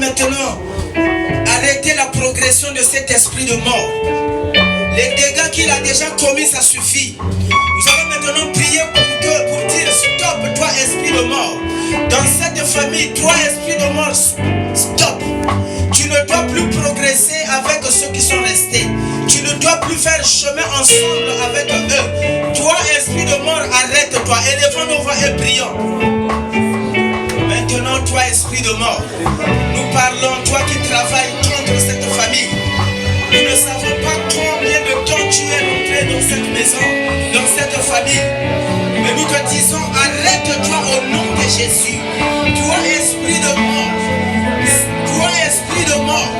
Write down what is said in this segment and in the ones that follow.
maintenant arrêter la progression de cet esprit de mort. Les dégâts qu'il a déjà commis, ça suffit. Nous allons maintenant prier pour dire stop, toi esprit de mort. Dans cette famille, toi esprit de mort, stop. Tu ne dois plus progresser avec ceux qui sont restés. Tu ne dois plus faire chemin ensemble avec eux. Toi esprit de mort, arrête-toi. Élevons nos voix et prions. Maintenant, toi esprit de mort, nous parlons, toi qui travailles contre cette famille. Nous ne savons pas combien de temps tu es rentré dans cette maison, dans cette famille. Mais nous te disons, arrête-toi au nom de Jésus. Toi esprit de mort, toi esprit de mort.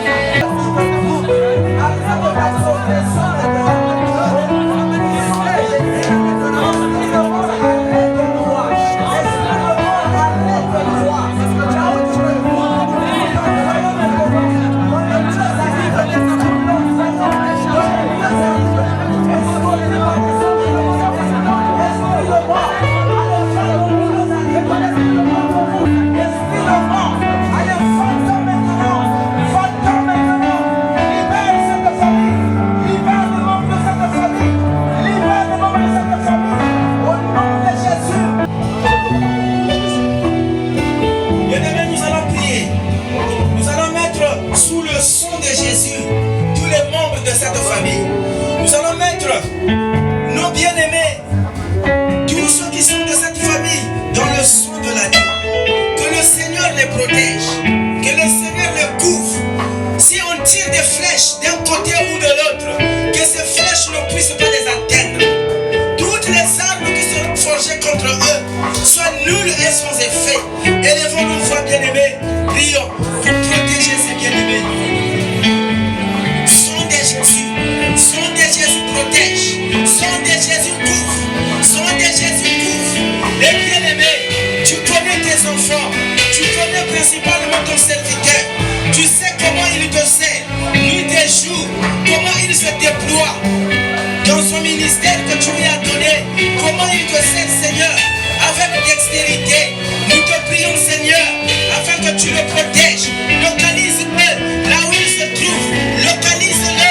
Localise-le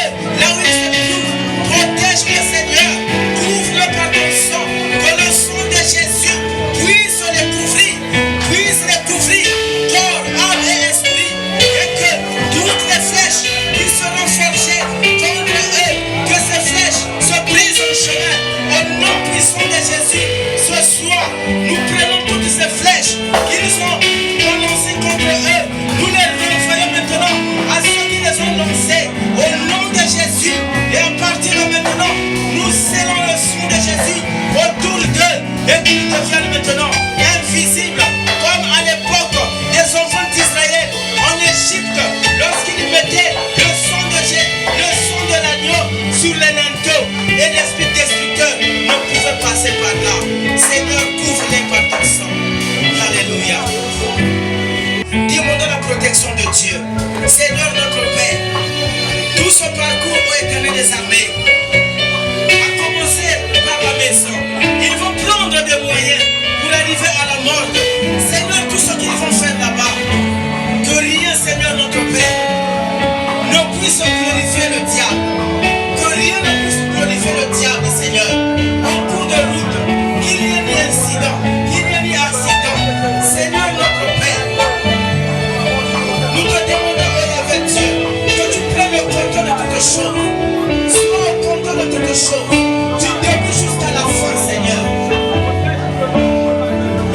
là où il se trouve. Protège-le. sang de Jésus, ce soir, nous prenons toutes ces flèches qui nous sont prononcées contre eux. Nous les renvoyons maintenant à ceux qui les ont lancées au nom de Jésus. Et à partir de maintenant, nous scellons le sang de Jésus autour d'eux et qu'ils deviennent maintenant invisibles, comme à l'époque des enfants d'Israël en Égypte, lorsqu'ils mettaient le sang de l'agneau sur les linteaux et l'esprit destructeur ne pouvait passer par là. Seigneur, couvre-les par ton sang. Alléluia. Demandons la protection de Dieu. Seigneur notre Père, tout ce parcours au éternel des armées, à commencer par la maison, ils vont prendre des moyens pour arriver à la mort. Seigneur, tout ce qu'ils vont faire là-bas, que rien, Seigneur notre Père, ne puisse glorifier le diable. Que rien ne puisse glorifier le diable, Seigneur. En cours de route, qu'il n'y ait ni incident, qu'il n'y ait ni accident. Seigneur notre Père, nous te demandons avec Dieu que tu prennes le contrôle de toutes choses. Sois au contrôle de toutes choses. Du début jusqu'à la fin, Seigneur.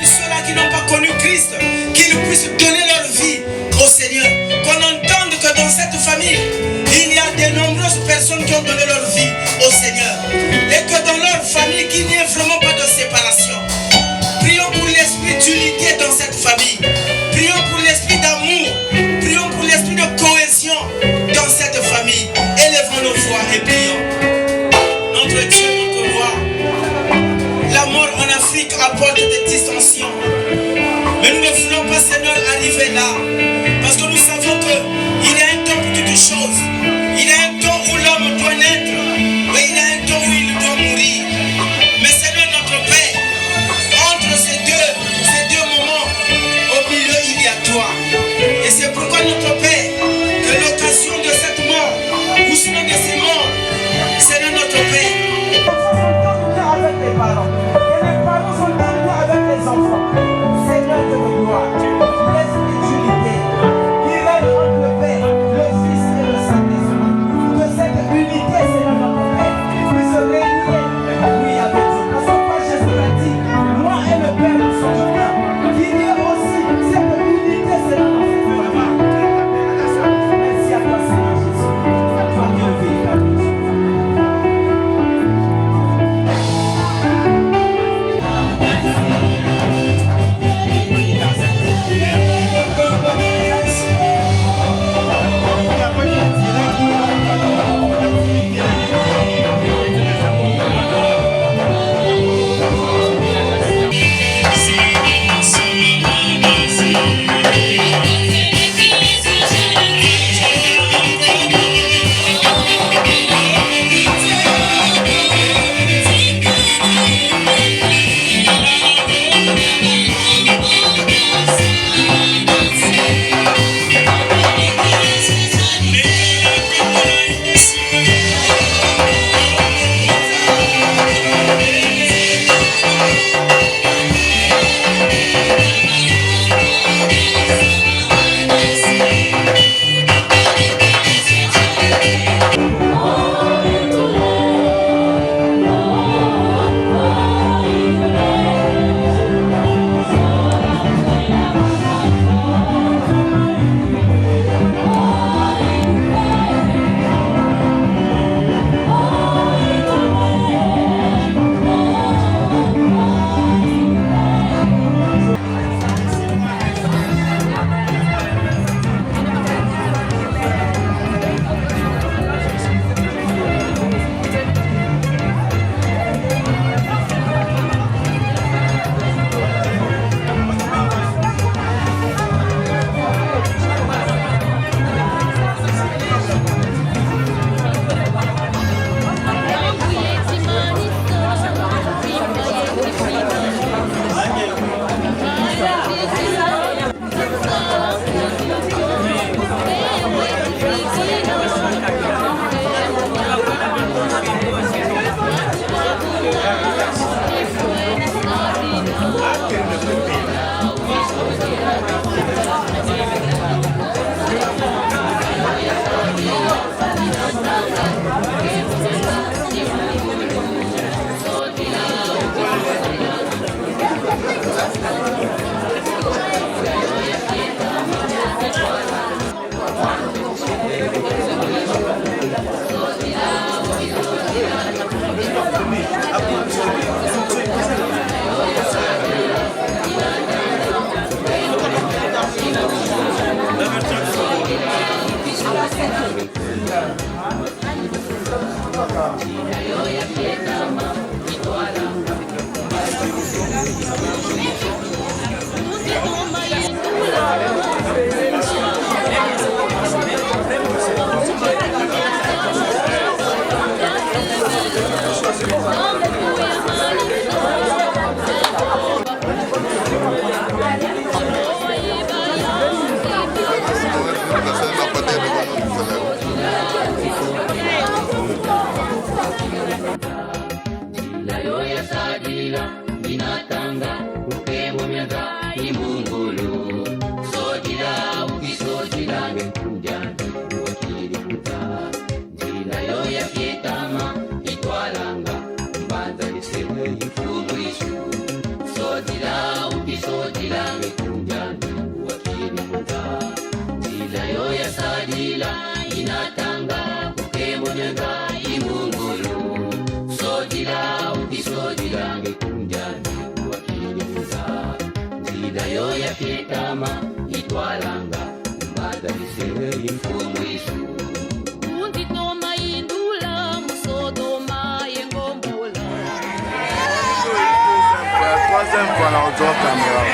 Ceux-là qui n'ont pas connu Christ, qu'ils puissent donner leur vie au Seigneur. Qu'on entende que dans cette famille, il y a de nombreuses personnes qui ont donné leur vie au Seigneur. Et que dans leur famille, qu'il n'y ait vraiment pas de séparation. Prions pour l'esprit d'unité dans cette famille. Prions pour l'esprit d'amour. Prions pour l'esprit de cohésion dans cette famille. Élevons nos voix et prions. Notre Dieu, notre roi, la mort en Afrique apporte des distensions. Mais nous ne voulons pas, Seigneur, arriver là. Parce que nous savons qu'il y a un temps pour toutes choses. Il y a un temps où l'homme doit naître. Mais il y a un temps où il doit mourir. Mais Seigneur notre Père, entre ces deux moments, au milieu il y a toi. Et c'est pourquoi notre Père, que l'occasion de cette mort, ou sinon de ces morts, Seigneur notre Père, avec les parents. Et les parents sont tenus avec les enfants. Seigneur de gloire, l'esprit d'unité, qui règne entre le Père, le Fils et le Saint-Esprit. Que cette unité, Seigneur notre Père, puisse régner, oui, avec Dieu. Parce que quand Jésus l'a dit, moi et le Père nous sommes un. Qu'il y ait aussi cette unité, Seigneur dans cette famille. Merci à toi, Seigneur Jésus. Toi qui es le véritable Dieu. Troisième fois, on a caméra.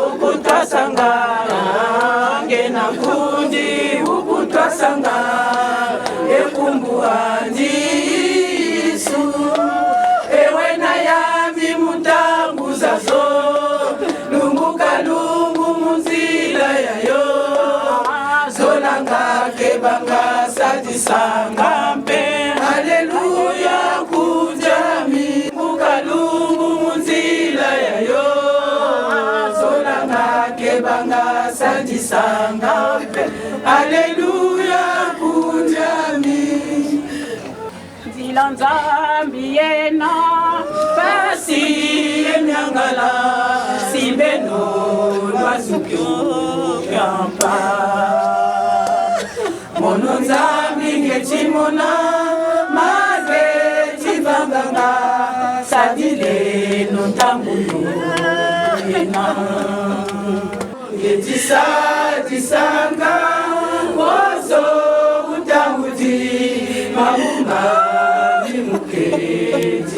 Ukutwasanga ngena kundi ukutwasanga ekumbuhandi Yesu ewe na yami mutanguza zo lunguka lungu munzila yayo zonanga kebanga sadisanga mpe haleluya kujami lunguka lungu munzila yayo kebanga sadisanga haleluya kunjami nzila nzambi yena pasi emyangala simbeno lwazukyo kyampa mono nzambi ngechimona maze chivanganga sadile nontambuyo Tisanga Wozo Utawuti Mahumba Vimuketika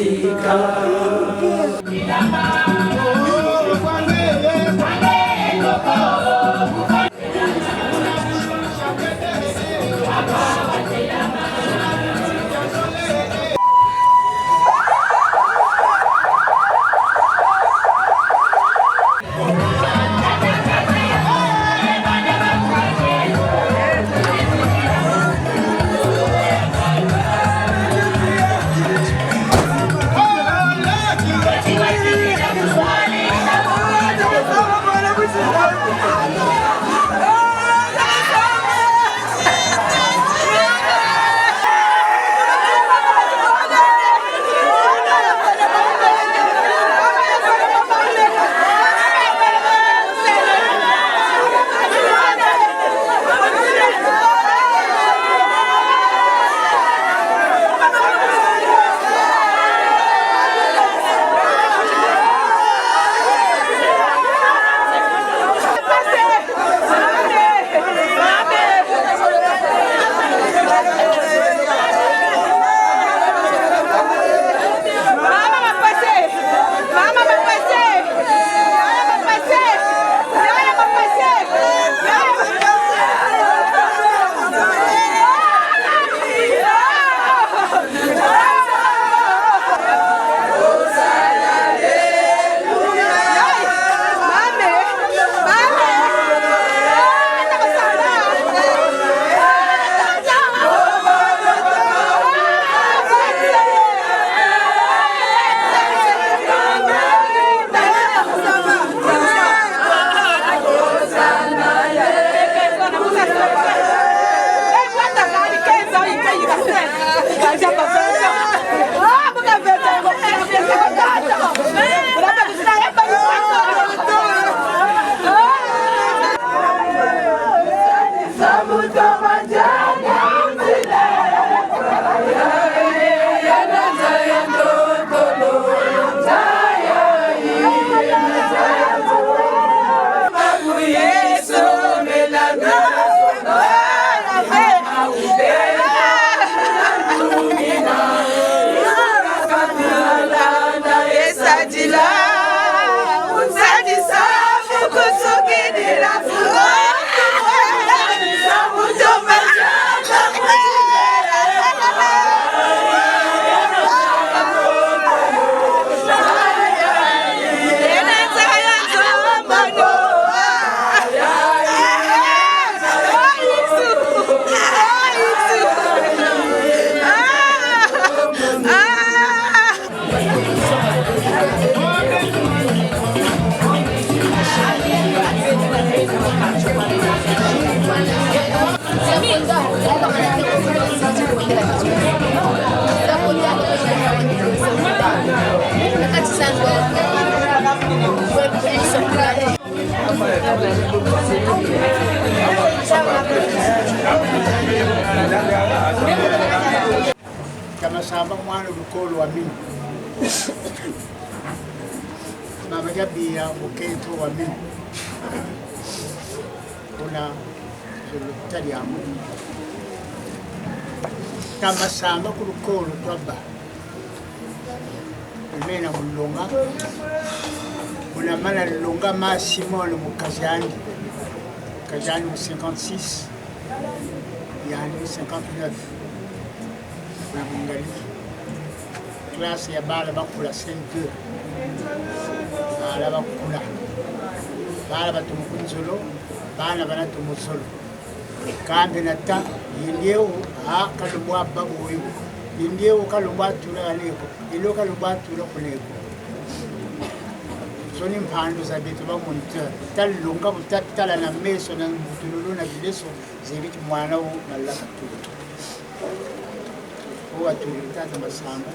tamasamba mwana olukolo wa mimi mama jabia buketo wa mimi kuna zulutali amu tamasamba ku lukolo twabba imena mulonga kuna mana longa Massimo le mukajani kajani mu 56 yani 59 kuna mungali classe ya bala bakula 5 bala bakula bala batumukunzolo bana banatumuzolo kambe nata yindiyo kalubwa babuwe yindiyo kalubwa tulaleko ilo kalubwa tulakuleko soni mpando za bitu ba moniteur talunga butatala na meso na mutululu na bileso ziliki mwana wo malaka tu o atulita masamba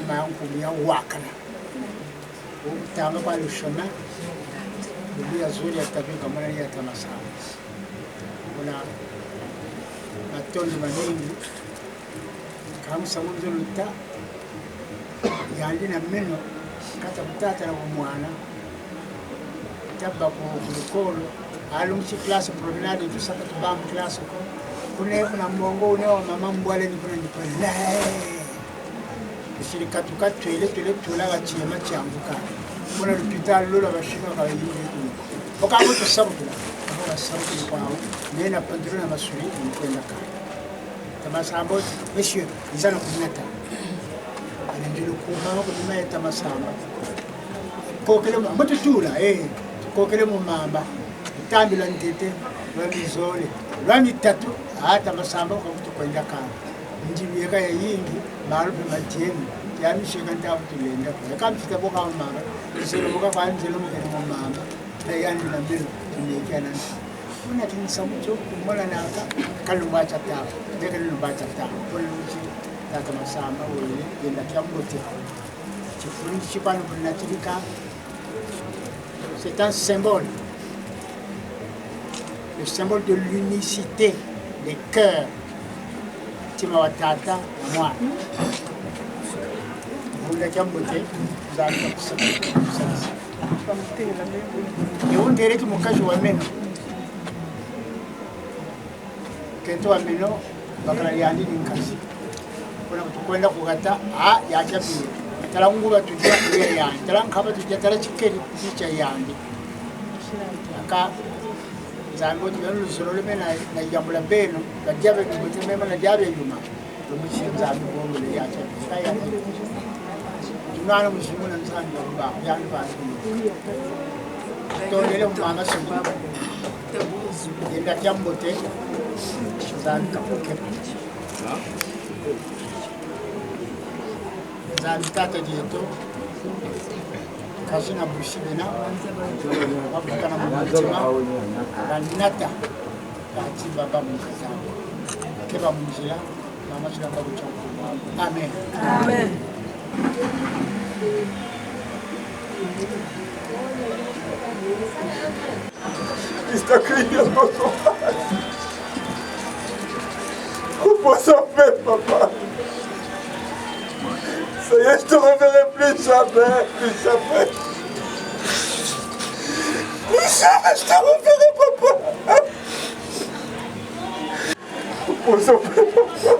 ma yangu ya wakana o tanga kwa lushona ndio zuri atabika mwana ya tamasamba kuna matoni manini kama samunzo luta yandi na meno kata mtata na mwana tabba ko kulukolo alumchi classe promenade tusaka tubam classe ko kuna mongo ne wa mama mbwale ni kuna nipana shirika tukatwele tula bachiyema cyambuka kuna hospital lolo bashika kabayindi okamu tusabukira abo basabukira kwawo nena pandiro na masuri kwenda ka tamasamba monsieur izana kunyata ndilo kumama kulima tamasamba kokele mututula kokele mu mamba tambila ntete lwamizole lwamitatu tamasamba kwakutukwenda ka njibiyeka yingi malupe matiyeni yamisheka ndakutulenda yakamfika boka mama iselo boka kwanjelo mukene mu mamba tayani na mbilo tunekana kuna tinsamucho kumola naka kalumba chata ndekele lumba chata kuna tata masamba wele yenda kiambote chifuri chipano kunatirika c'est un symbole le symbole de l'unicité des cœurs timawatata mwa vunda kiambote zaka kusaka yondereki mukaji wa meno kento wa meno bakala yandi ninkasi kuna kutukwenda kugata yachabi talangura tujya kuya yandi talankaba tujya talachikeri kicha yandi aka zango tiyano luzolo mena na yambula beno bajabe kutemema na jabe yuma tumishi zango ngole yachabi kaya tunana mushimuna nzani ba yani ba tondele mwana sumba yenda kyambote zango kapuke zalitata dieto kasina bushibena wabukana mutima banata bati baba mukaza keba munjira mama chiramba kuchoko amen amen Está criando nosso pai. Como posso faire, papa? Ça y est, je te reverrai plus jamais, plus jamais. Plus jamais, je te reverrai, papa. Comment posso faire, papa?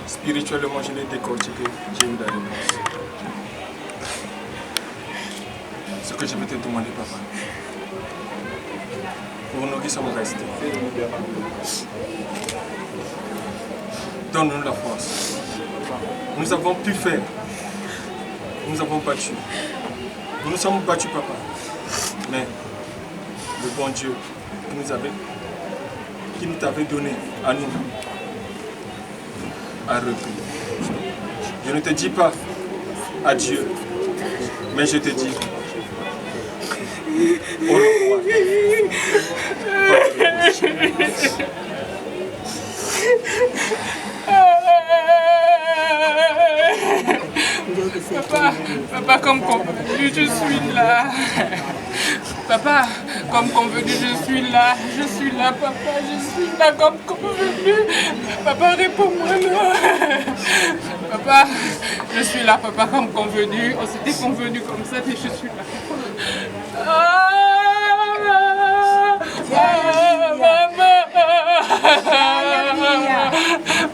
Spirituellement, je l'ai décortiqué, j'ai eu la réponse. Ce que je vais te demander, papa, pour nous qui sommes restés, donne-nous la force. Nous avons pu faire, nous avons battu. Nous nous sommes battus, papa. Mais le bon Dieu qui nous t'avait donné à nous, a repris. Je ne te dis pas adieu, mais je te dis Oh le roi. Papa, comme convenu, je suis là. Papa, comme convenu, je suis là. Je suis là, papa, je suis là comme convenu. Papa, réponds-moi là. Papa, je suis là, papa, comme convenu. On s'était convenu comme ça et je suis là.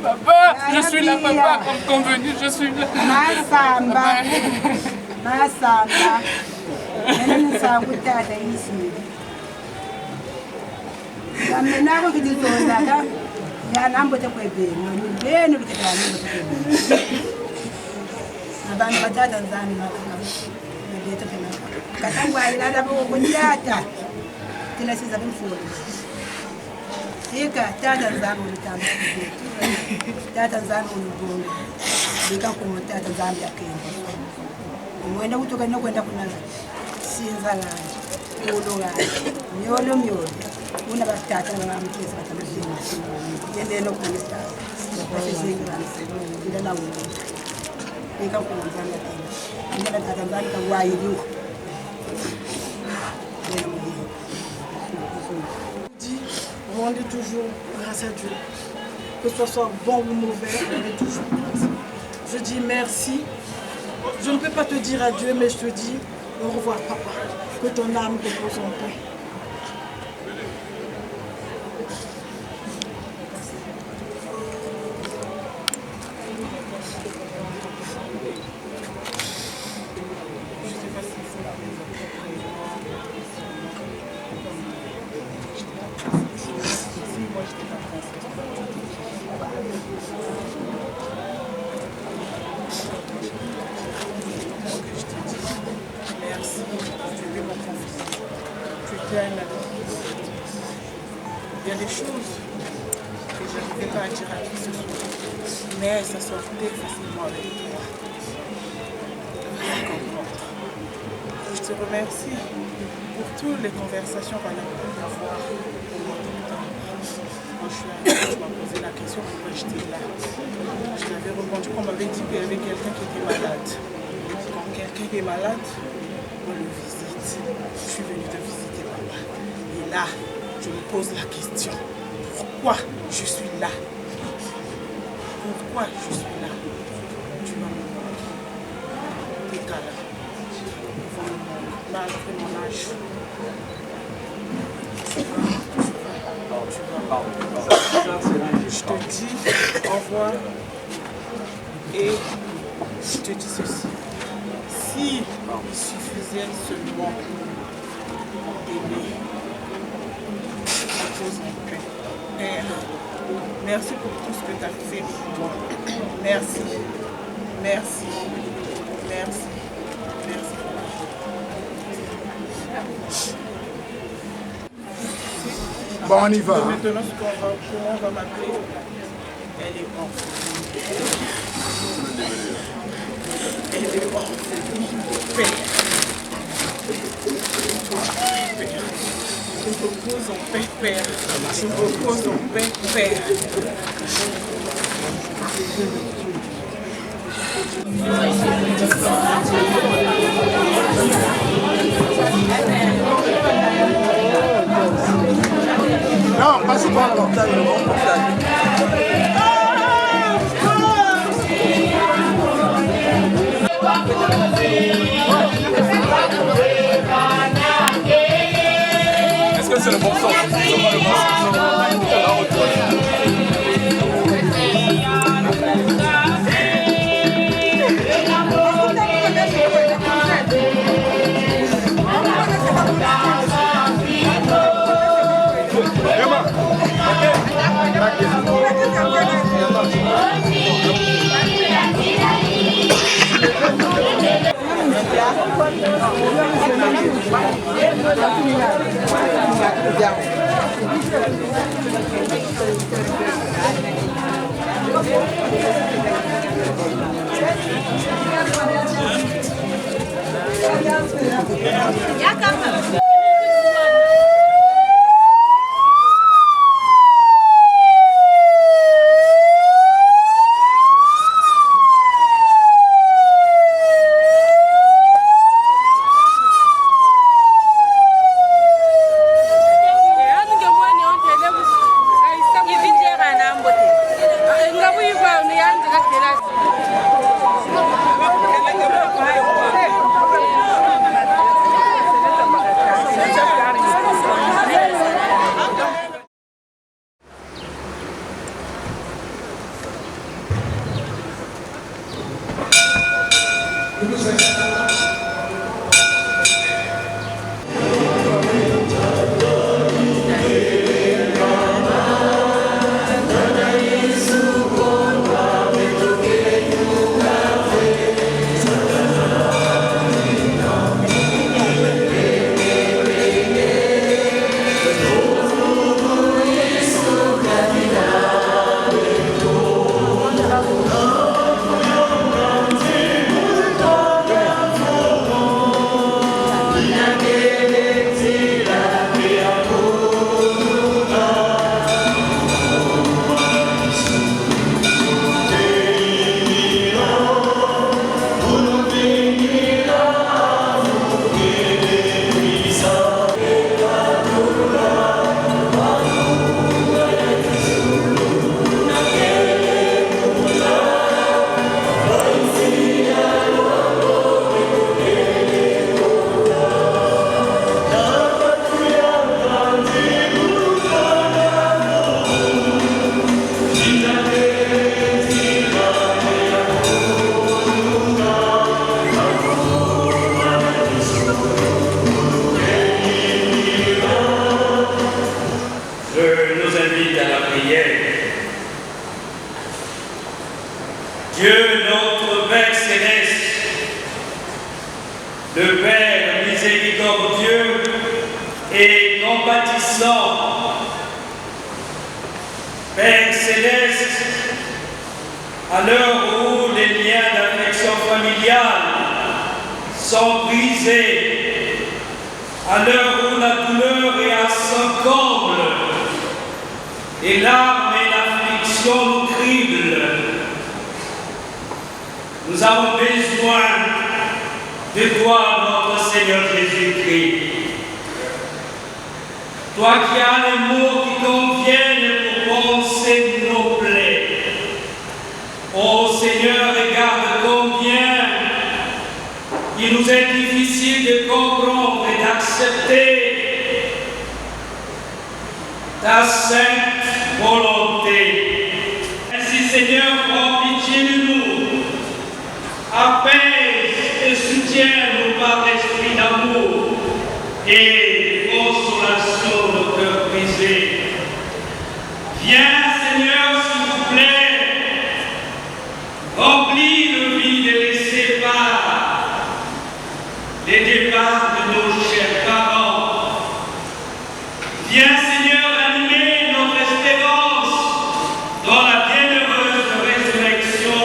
Papa, je suis là, papa, comme convenu, je suis là. Masamba, Masamba, nene sangu tata isi. Kamena ko kidizonda ka ya nambo te kwebeno, ni beno bikata nambo te kwebeno. Abantu batata nzani makana. Ngebeta pena. Katangwa ilala bo kunyata. Kila siza bimfulo. Ika tata nzani ulitamba. Tata nzani ulugongo. Bika kuma tata nzani yakemba. Mwenda kutoka nokwenda kunala. Sinza lanje. Ulo lanje. Myolo myolo. Una batata ngamkisa batamashini. Yende no kunista. Basizinga. Ndala ulo. Bika kuma nzani yakemba. Ndala tata nzani kawayiru. Rendez toujours grâce à Dieu. Que ce soit bon ou mauvais, rendez toujours grâce. Je dis merci. Je ne peux pas te dire adieu, mais je te dis au revoir, papa. Que ton âme repose en paix. Il y a des choses que je n'arrivais pas à dire à qui ce soit, mais ça sortait facilement avec toi. Je te remercie pour toutes les conversations qu'on a pu avoir au mois d'octobre. Quand je suis arrivée, tu m'as posé la question pourquoi j'étais là. Je t'avais répondu qu'on m'avait dit qu'il y avait quelqu'un qui était malade. Quand quelqu'un est malade, on le visite. Je suis venue te visiter, papa. Et là, je me pose la question, pourquoi je suis là? Pourquoi je suis là? Tu vas me manquer. T'es câlin. Malgré mon âge. Je te dis au revoir et je te dis ceci. Si il suffisait seulement d'aimer, Père, merci pour tout ce que tu as fait pour moi. Merci, merci, merci, merci. Bon, on y va. Maintenant, comment on va m'appeler? Elle est orpheline. Elle est orpheline. Père. Père. Je me repose en paix, Père. Je me repose en paix, Père. Non, pas sur toi, le portable, le bon portable. Est-ce que c'est le bon sens? C'est pas le bon sens. Ya Dieu notre Père Céleste, le Père miséricordieux et compatissant, Père Céleste, à l'heure où les liens d'affection familiale sont brisés, à l'heure où la douleur est à son comble, les larmes et l'affliction nous criblent, nous avons besoin de toi, notre Seigneur Jésus-Christ. Toi qui as les mots qui conviennent pour penser nos plaies. Ô Seigneur, regarde combien il nous est difficile de comprendre et d'accepter ta sainte volonté. Ainsi, Seigneur, prends pitié de nous. Apaise et soutiens-nous par l'esprit d'amour et consolation de nos cœurs brisés. Viens, Seigneur, s'il vous plaît, remplis le vide et laissez par les départs de nos chers parents. Viens, Seigneur, animer notre espérance dans la bienheureuse résurrection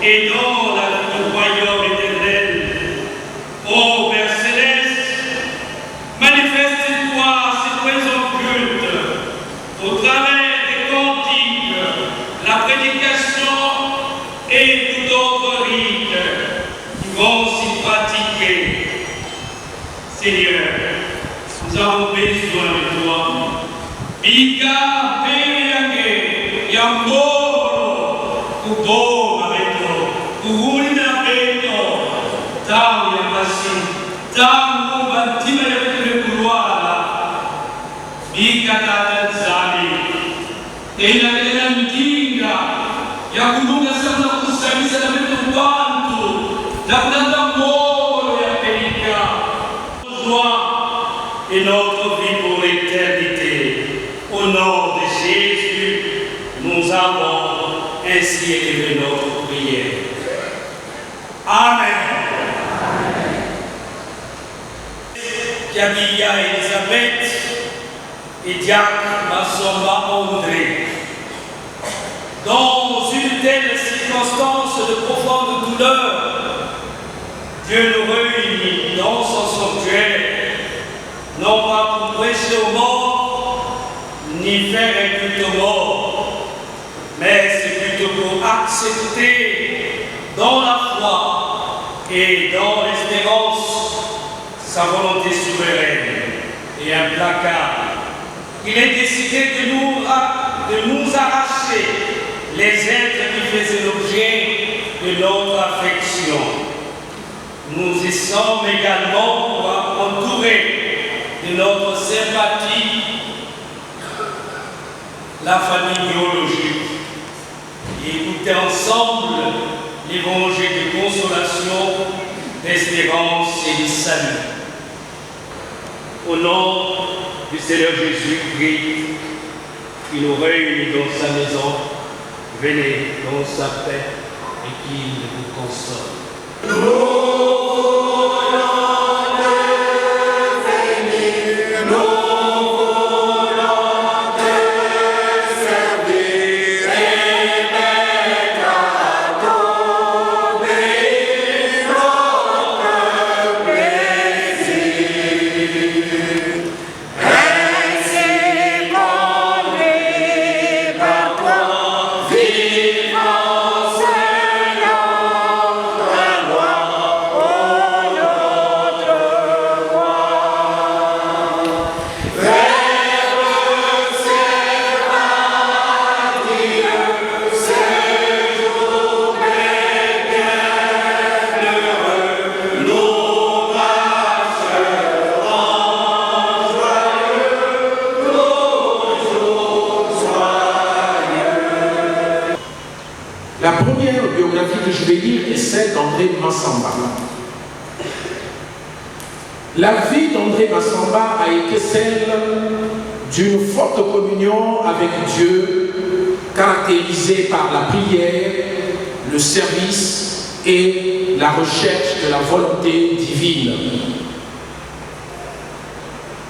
et dans la royaume éternel. Ô Père Céleste, manifeste-toi ces présents cultes au travers des cantiques, la prédication et tout autre rite qui vont s'y pratiquer. Seigneur, nous avons besoin de toi. Ika Peyage, Yamboro, Kubo Mabeto, Kuhulina Beto, Tau Yamasi, Tau Bantima Yakuruala, Ika Tatanzani, Ela Mpinga, Yakununga Sana Kusabisa na Beto Bantu, Lakunda Moro ya Peyika, Joie et notre vie pour l'éternité. Au nom de Jésus, nous avons ainsi élevé notre prière. Amen. Camilla Elisabeth et Diacre Massomba André. Dans une telle circonstance de profonde douleur, Dieu nous réunit dans son sanctuaire, non pas pour prêcher aux morts, ni faire un culte aux morts, mais c'est plutôt pour accepter dans la foi et dans l'espérance sa volonté souveraine et implacable. Il est décidé de nous arracher les êtres qui faisaient l'objet de notre affection. Nous y sommes également entourés de notre sympathie, la famille biologique, et écouter ensemble l'évangile de consolation défense et du salut. Au nom du Seigneur Jésus, prie, qui nous réunit dans sa maison, venez dans sa paix et qu'il vous console. La première biographie que je vais lire est celle d'André Massamba. La vie d'André Massamba a été celle d'une forte communion avec Dieu, caractérisée par la prière, le service et la recherche de la volonté divine.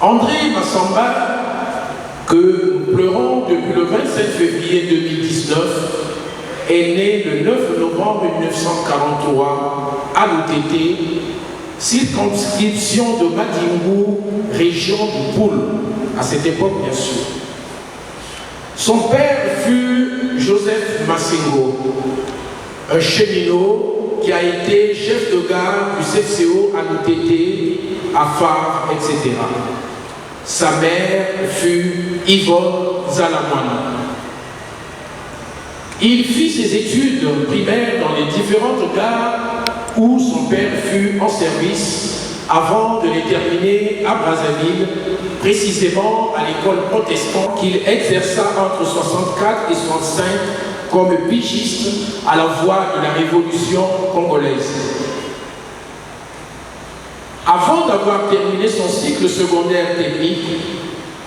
André Massamba, que nous pleurons depuis le 27 février 2019, est né le 9 novembre 1943 à l'OTT, circonscription de Madingou, région du Poul, à cette époque bien sûr. Son père fut Joseph Massengo, un cheminot qui a été chef de gare du CFCO à l'OTT, à Phare, etc. Sa mère fut Yvonne Zalamwana. Il fit ses études primaires dans les différentes gares où son père fut en service avant de les terminer à Brazzaville, précisément à l'école protestante qu'il exerça entre 64 et 65 comme pigiste à la voix de la révolution congolaise. Avant d'avoir terminé son cycle secondaire technique,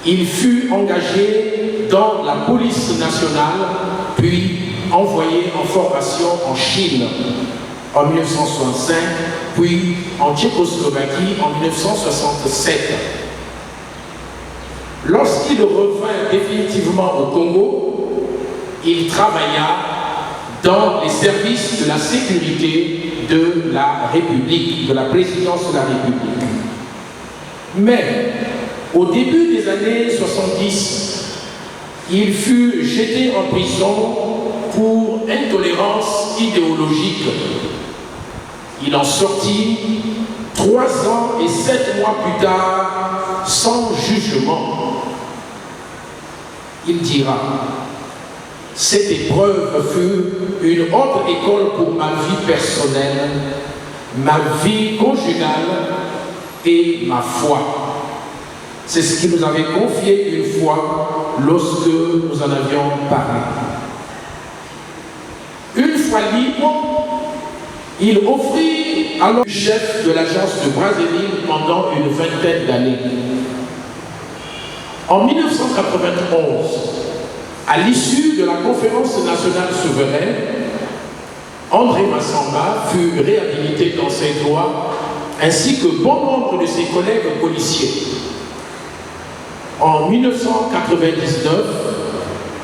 il fut engagé dans la police nationale, puis envoyé en formation en Chine en 1965, puis en Tchécoslovaquie en 1967. Lorsqu'il revint définitivement au Congo, il travailla dans les services de la sécurité de la République, de la présidence de la République. Mais au début des années 70, il fut jeté en prison pour intolérance idéologique. Il en sortit 3 ans et 7 mois plus tard, sans jugement. Il dira: cette épreuve fut une autre école pour ma vie personnelle, ma vie conjugale et ma foi. C'est ce qu'il nous avait confié une fois lorsque nous en avions parlé. Une fois libre, il offrit alors le chef de l'agence de Brazzaville pendant une vingtaine d'années. En 1991, à l'issue de la conférence nationale souveraine, André Massamba fut réhabilité dans ses droits, ainsi que bon nombre de ses collègues policiers. En 1999,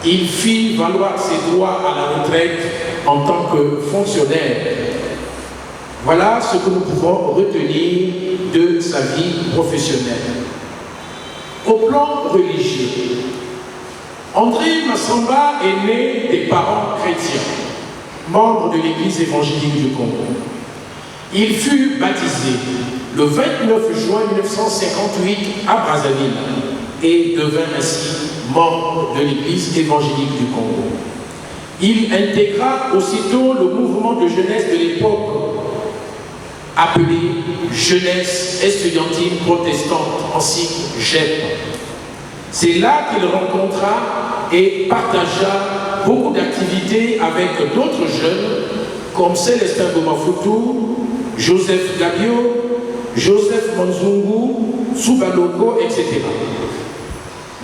il fit valoir ses droits à la retraite en tant que fonctionnaire. Voilà ce que nous pouvons retenir de sa vie professionnelle. Au plan religieux, André Massamba est né des parents chrétiens, membre de l'Église évangélique du Congo. Il fut baptisé le 29 juin 1958 à Brazzaville et devint ainsi membre de l'Église évangélique du Congo. Il intégra aussitôt le mouvement de jeunesse de l'époque, appelé Jeunesse estudiantine protestante, en sigle JEP. C'est là qu'il rencontra et partagea beaucoup d'activités avec d'autres jeunes comme Célestin Gomafutu, Joseph Gabio, Joseph Manzungu, Soubaloko, etc.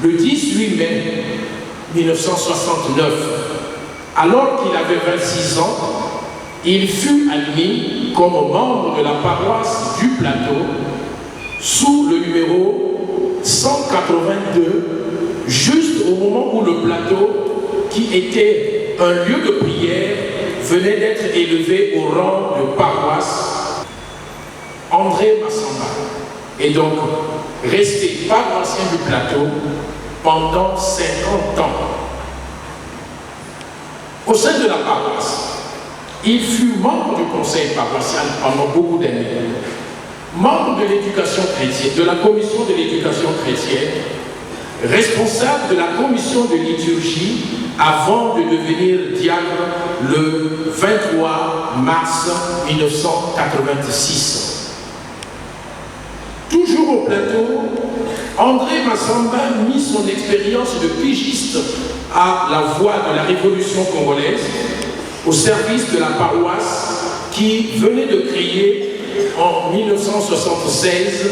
Le 18 mai 1969, alors qu'il avait 26 ans, il fut admis comme membre de la paroisse du Plateau sous le numéro 182, juste au moment où le Plateau, qui était un lieu de prière, venait d'être élevé au rang de paroisse. André Massamba est donc resté paroissien du Plateau pendant 50 ans. Au sein de la paroisse, il fut membre du conseil paroissial pendant beaucoup d'années, membre de l'éducation chrétienne, de la commission de l'éducation chrétienne, responsable de la commission de liturgie avant de devenir diacre le 23 mars 1986. Toujours au Plateau, André Massamba mit son expérience de pigiste à la voie de la révolution congolaise au service de la paroisse qui venait de créer en 1976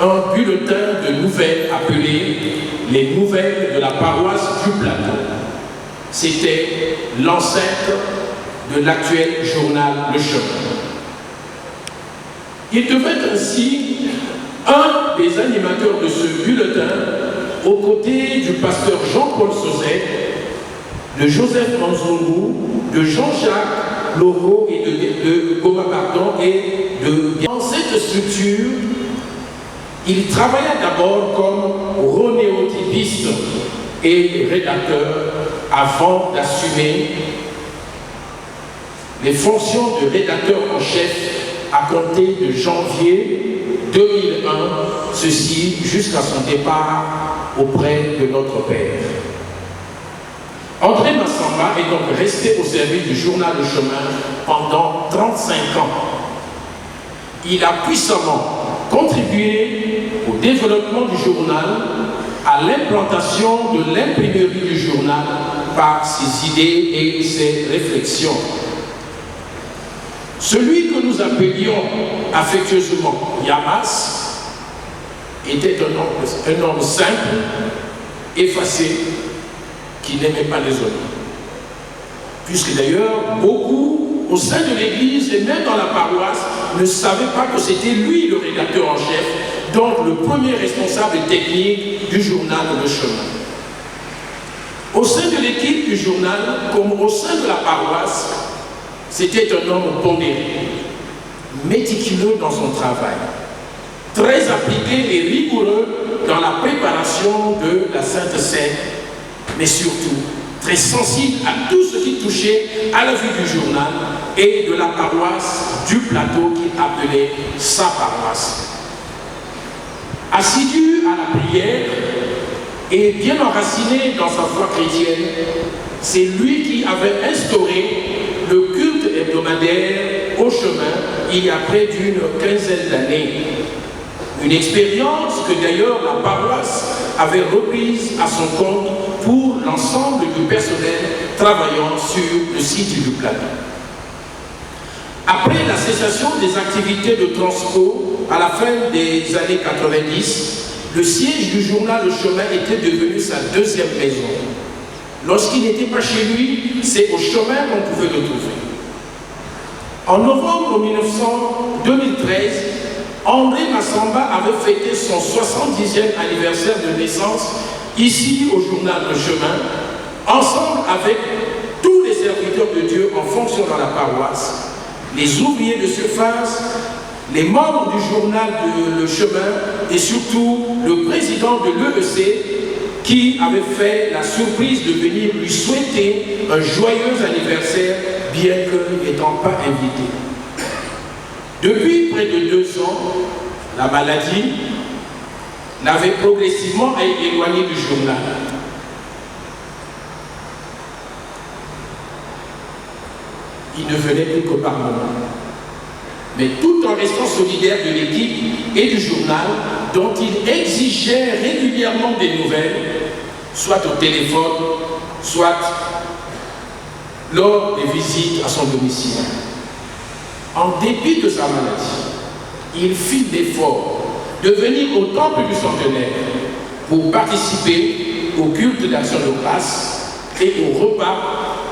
un bulletin de nouvelles appelé Les Nouvelles de la paroisse du Plateau. C'était l'ancêtre de l'actuel journal Le Chemin. Il devait ainsi un des animateurs de ce bulletin aux côtés du pasteur Jean-Paul Sauzet, de Joseph Manzungu, de Jean-Jacques Loro et de Goma Pardon et de... Dans cette structure, il travailla d'abord comme renéotypiste et rédacteur avant d'assumer les fonctions de rédacteur en chef à compter de janvier 2001, ceci jusqu'à son départ auprès de notre Père. André Massamba est donc resté au service du journal Le Chemin pendant 35 ans. Il a puissamment contribué au développement du journal, à l'implantation de l'imprimerie du journal par ses idées et ses réflexions. Celui que nous appelions affectueusement Yamas était un homme simple, effacé, qui n'aimait pas les autres. Puisque d'ailleurs, beaucoup au sein de l'Église et même dans la paroisse ne savaient pas que c'était lui le rédacteur en chef, donc le premier responsable technique du journal Le Chemin. Au sein de l'équipe du journal, comme au sein de la paroisse, c'était un homme pondéré, méticuleux dans son travail, très appliqué et rigoureux dans la préparation de la Sainte Seine, mais surtout très sensible à tout ce qui touchait à la vie du journal et de la paroisse du Plateau qu'il appelait sa paroisse. Assidu à la prière et bien enraciné dans sa foi chrétienne, c'est lui qui avait instauré le culte hebdomadaire au Chemin il y a près d'une quinzaine d'années. Une expérience que d'ailleurs la paroisse avait reprise à son compte pour l'ensemble du personnel travaillant sur le site du Plateau. Après la cessation des activités de Transco à la fin des années 90, le siège du journal Le Chemin était devenu sa deuxième maison. Lorsqu'il n'était pas chez lui, c'est au Chemin qu'on pouvait le trouver. En novembre 2013, André Massamba avait fêté son 70e anniversaire de naissance ici au journal Le Chemin, ensemble avec tous les serviteurs de Dieu en fonction dans la paroisse, les ouvriers de surface, les membres du journal Le Chemin et surtout le président de l'EEC qui avait fait la surprise de venir lui souhaiter un joyeux anniversaire bien que n'étant pas invité. Depuis près de 2 ans, la maladie l'avait progressivement éloigné du journal. Il ne venait plus que par moment. Mais tout en restant solidaire de l'équipe et du journal, dont il exigeait régulièrement des nouvelles, soit au téléphone, soit lors des visites à son domicile. En dépit de sa maladie, il fit l'effort de venir au temple du centenaire pour participer au culte d'action de grâce et au repas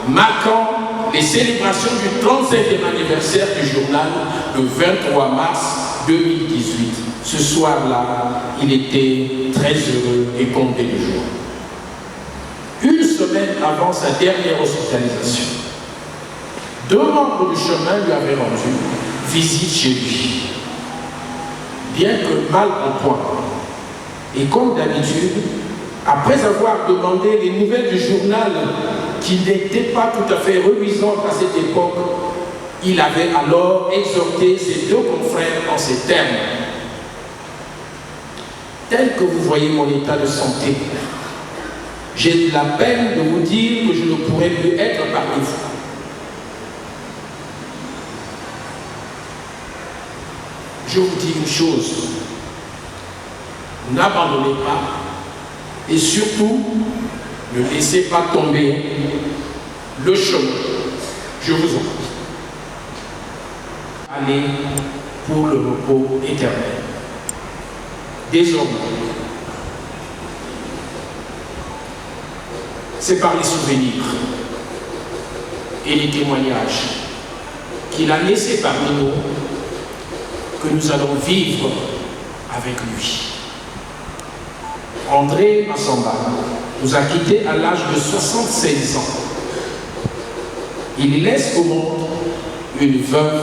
marquant les célébrations du 35e anniversaire du journal le 23 mars 2018. Ce soir-là, il était très heureux et comblé de joie. Une semaine avant sa dernière hospitalisation, 2 membres du chemin lui avaient rendu visite chez lui. Bien que mal en point, et comme d'habitude, après avoir demandé les nouvelles du journal qui n'étaient pas tout à fait reluisantes à cette époque, il avait alors exhorté ses 2 confrères en ces termes. Tel que vous voyez mon état de santé, j'ai de la peine de vous dire que je ne pourrai plus être parmi vous. Je vous dis une chose, n'abandonnez pas et surtout ne laissez pas tomber le chemin. Je vous en prie. Allez pour le repos éternel. Désormais, c'est par les souvenirs et les témoignages qu'il a laissés parmi nous que nous allons vivre avec lui. André Massamba nous a quittés à l'âge de 76 ans. Il laisse au monde une veuve,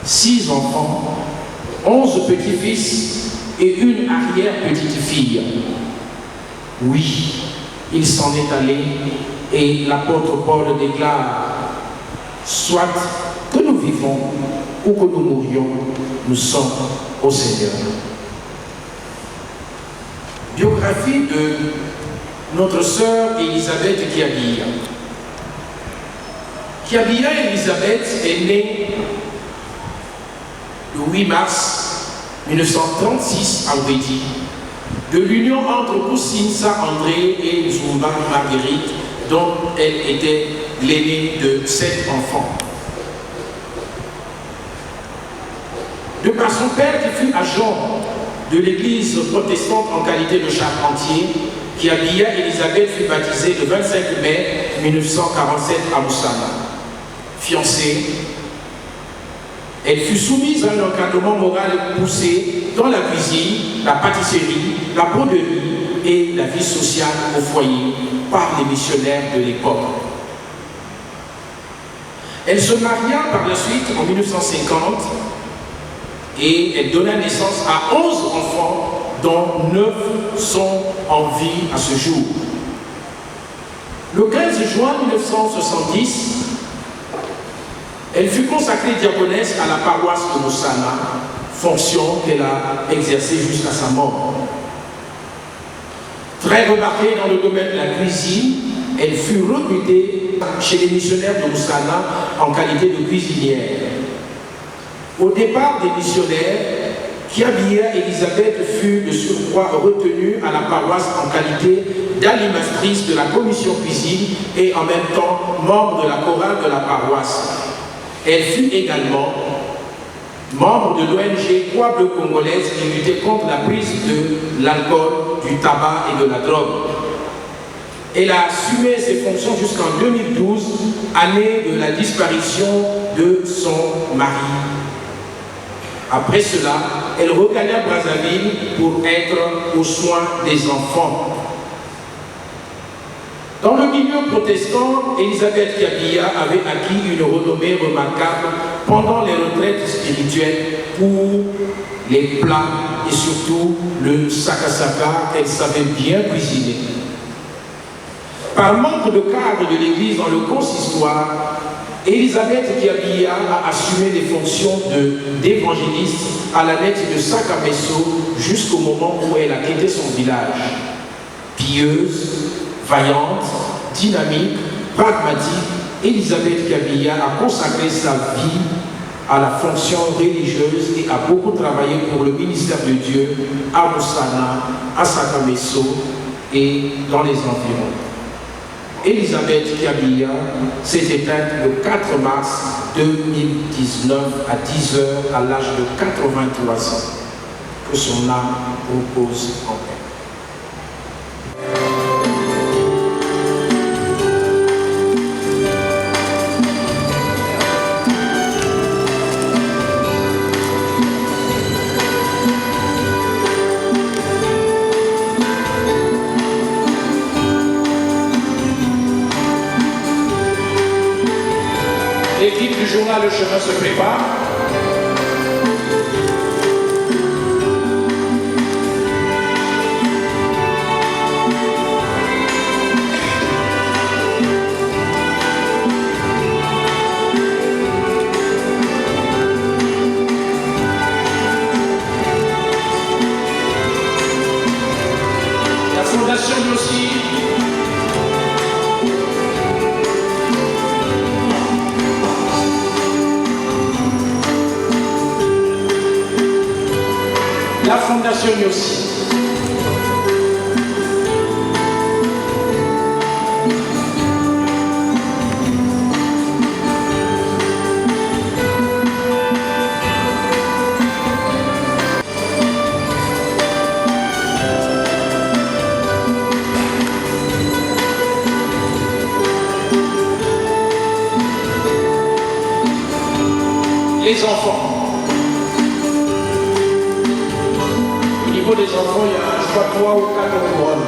6 enfants, 11 petits-fils et une arrière-petite-fille. Oui, il s'en est allé et l'apôtre Paul déclare « Soit que nous vivons ou que nous mourions, nous sommes au Seigneur. » Biographie de notre sœur Elisabeth Kiabia. Kiabia Elisabeth est née le 8 mars 1936 à Ouédi, de l'union entre Koussinsa André et Zumba Marguerite, dont elle était l'aînée de 7 enfants. De par son père qui fut agent de l'église protestante en qualité de charpentier, Kiabia Elisabeth fut baptisée le 25 mai 1947 à Moussana. Fiancée, elle fut soumise à un encadrement moral poussé dans la cuisine, la pâtisserie, la broderie et la vie sociale au foyer par les missionnaires de l'époque. Elle se maria par la suite en 1950 et elle donna naissance à 11 enfants dont 9 sont en vie à ce jour. Le 15 juin 1970, elle fut consacrée diaconesse à la paroisse de Moussana, fonction qu'elle a exercée jusqu'à sa mort. Très remarquée dans le domaine de la cuisine, elle fut recrutée chez les missionnaires de Moussana en qualité de cuisinière. Au départ des missionnaires, Kiabia Elisabeth fut de surcroît retenue à la paroisse en qualité d'animatrice de la commission cuisine et en même temps membre de la chorale de la paroisse. Elle fut également membre de l'ONG Croix Bleue Congolaise qui luttait contre la prise de l'alcool, du tabac et de la drogue. Elle a assumé ses fonctions jusqu'en 2012, année de la disparition de son mari. Après cela, elle regagna Brazzaville pour être aux soins des enfants. Dans le milieu protestant, Elisabeth Kiabia avait acquis une renommée remarquable pendant les retraites spirituelles pour les plats et surtout le sakasaka qu'elle savait bien cuisiner. Par manque de cadre de l'église dans le consistoire, Elisabeth Kiabia a assumé les fonctions d'évangéliste à la nette de Sakamesso jusqu'au moment où elle a quitté son village. Pieuse, vaillante, dynamique, pragmatique, Elisabeth Kiabia a consacré sa vie à la fonction religieuse et a beaucoup travaillé pour le ministère de Dieu à Moussana, à Sakamesso et dans les environs. Elisabeth Kiabia s'est éteinte le 4 mars 2019 à 10h à l'âge de 83 ans. Que son âme repose en paix. L'équipe du journal Le Chemin se prépare. La Fondation Yossi. La Fondation Yossi. Les enfants. Au niveau des enfants, il y a, je crois, 3 ou 4 couronnes.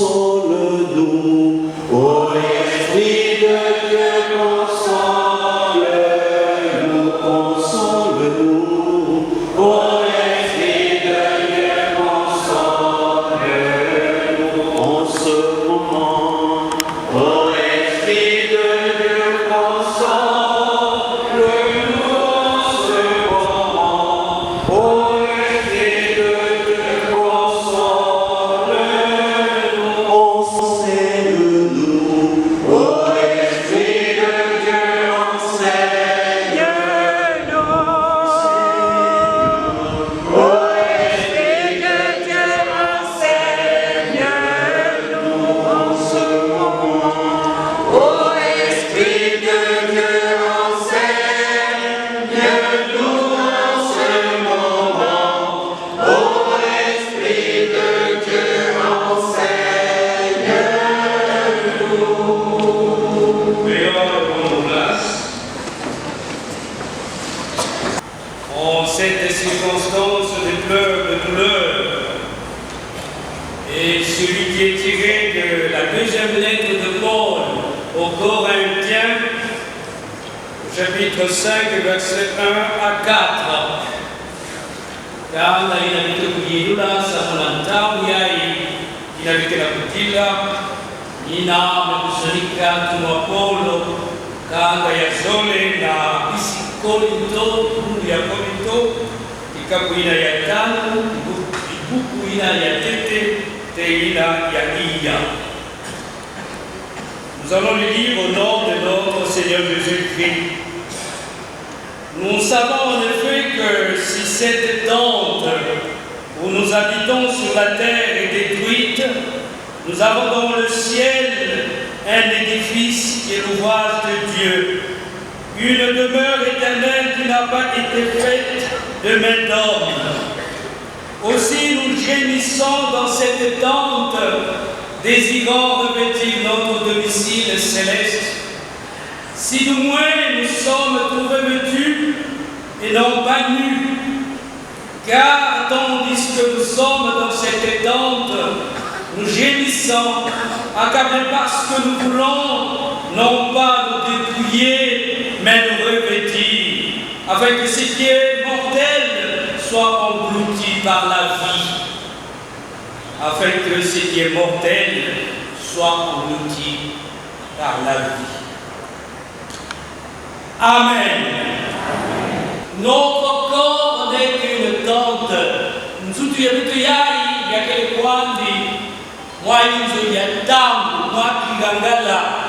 Console-nous Chapitre 5, versets 1 à 4. Kanga inabidi kujidula samulanta yai inabidi la kutila nina mekusanyika tumwapolo kanga ya zole na isi kolinto ya kolinto ikakuina ya tano ibuku ina ya tete teina ya iya. Nous allons le lire au nom de notre Seigneur Jésus-Christ. Nous savons en effet que si cette tente où nous habitons sur la terre est détruite, nous avons dans le ciel un édifice qui est l'ouvrage de Dieu, une demeure éternelle qui n'a pas été faite de main d'homme. Aussi nous gémissons dans cette tente, désirant revêtir notre domicile céleste. Si du moins nous sommes tout revêtus et non pas nus, car tandis que nous sommes dans cette tente, nous gémissons, accablés parce que nous voulons non pas nous dépouiller, mais nous revêtir, afin que ce qui est mortel soit englouti par la vie. Afin que ce qui est mortel soit englouti par la vie. Amen. Notre corps n'est qu'une tente. Nous yai yakele kwandi moi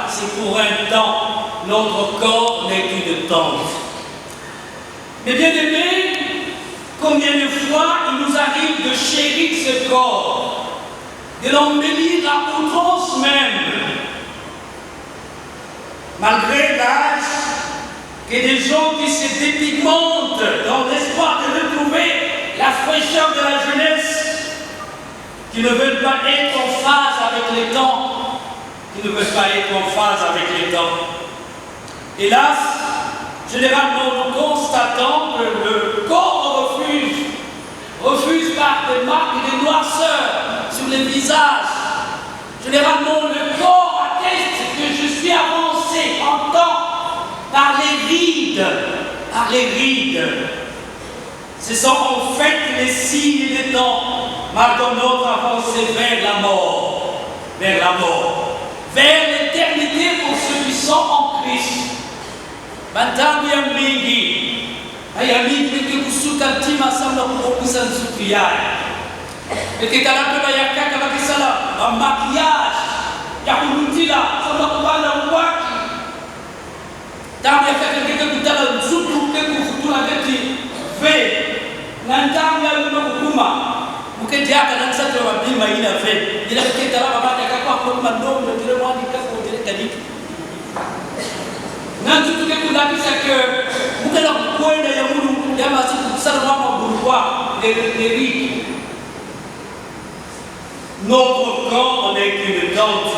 c'est pour un temps. Notre corps n'est qu'une tente. Mais bien aimés, combien de fois il nous arrive de chérir ce corps, de l'embellir à outrance même, malgré l'âge, que des gens qui se dépigmentent dans l'espoir de retrouver la fraîcheur de la jeunesse, qui ne veulent pas être en phase avec les temps, qui ne veulent pas être en phase avec les temps. Hélas, généralement nous constatons que le corps refuse par des marques de noirceur sur les visages. Généralement le corps atteste que je suis avancé en temps par les rides, Ce sont en fait les signes des temps, marquant notre avancée vers la mort, vers l'éternité pour ceux qui sont en Christ. Bantangu ya mingi, haya mingi kusuka tima samla kukusa nsuku yai. Ekikalapela ya kaka bakisala maquillage ya kulutila samla kubanda uwaki. Tangu ya kaka kutala nsuku kekufutula keti ve. Nantangu ya kukuma. Muketiaka na nsatu wa bima ina ve. Ila kekala babada kakwa kwa mandomo ndile mwani kakwa ndile kadiki. Nantu tukekudakisha ke mukela kukwenda ya mulu ya masiku kusala mama bourgeois l'Érique. Notre corps n'est qu'une tente.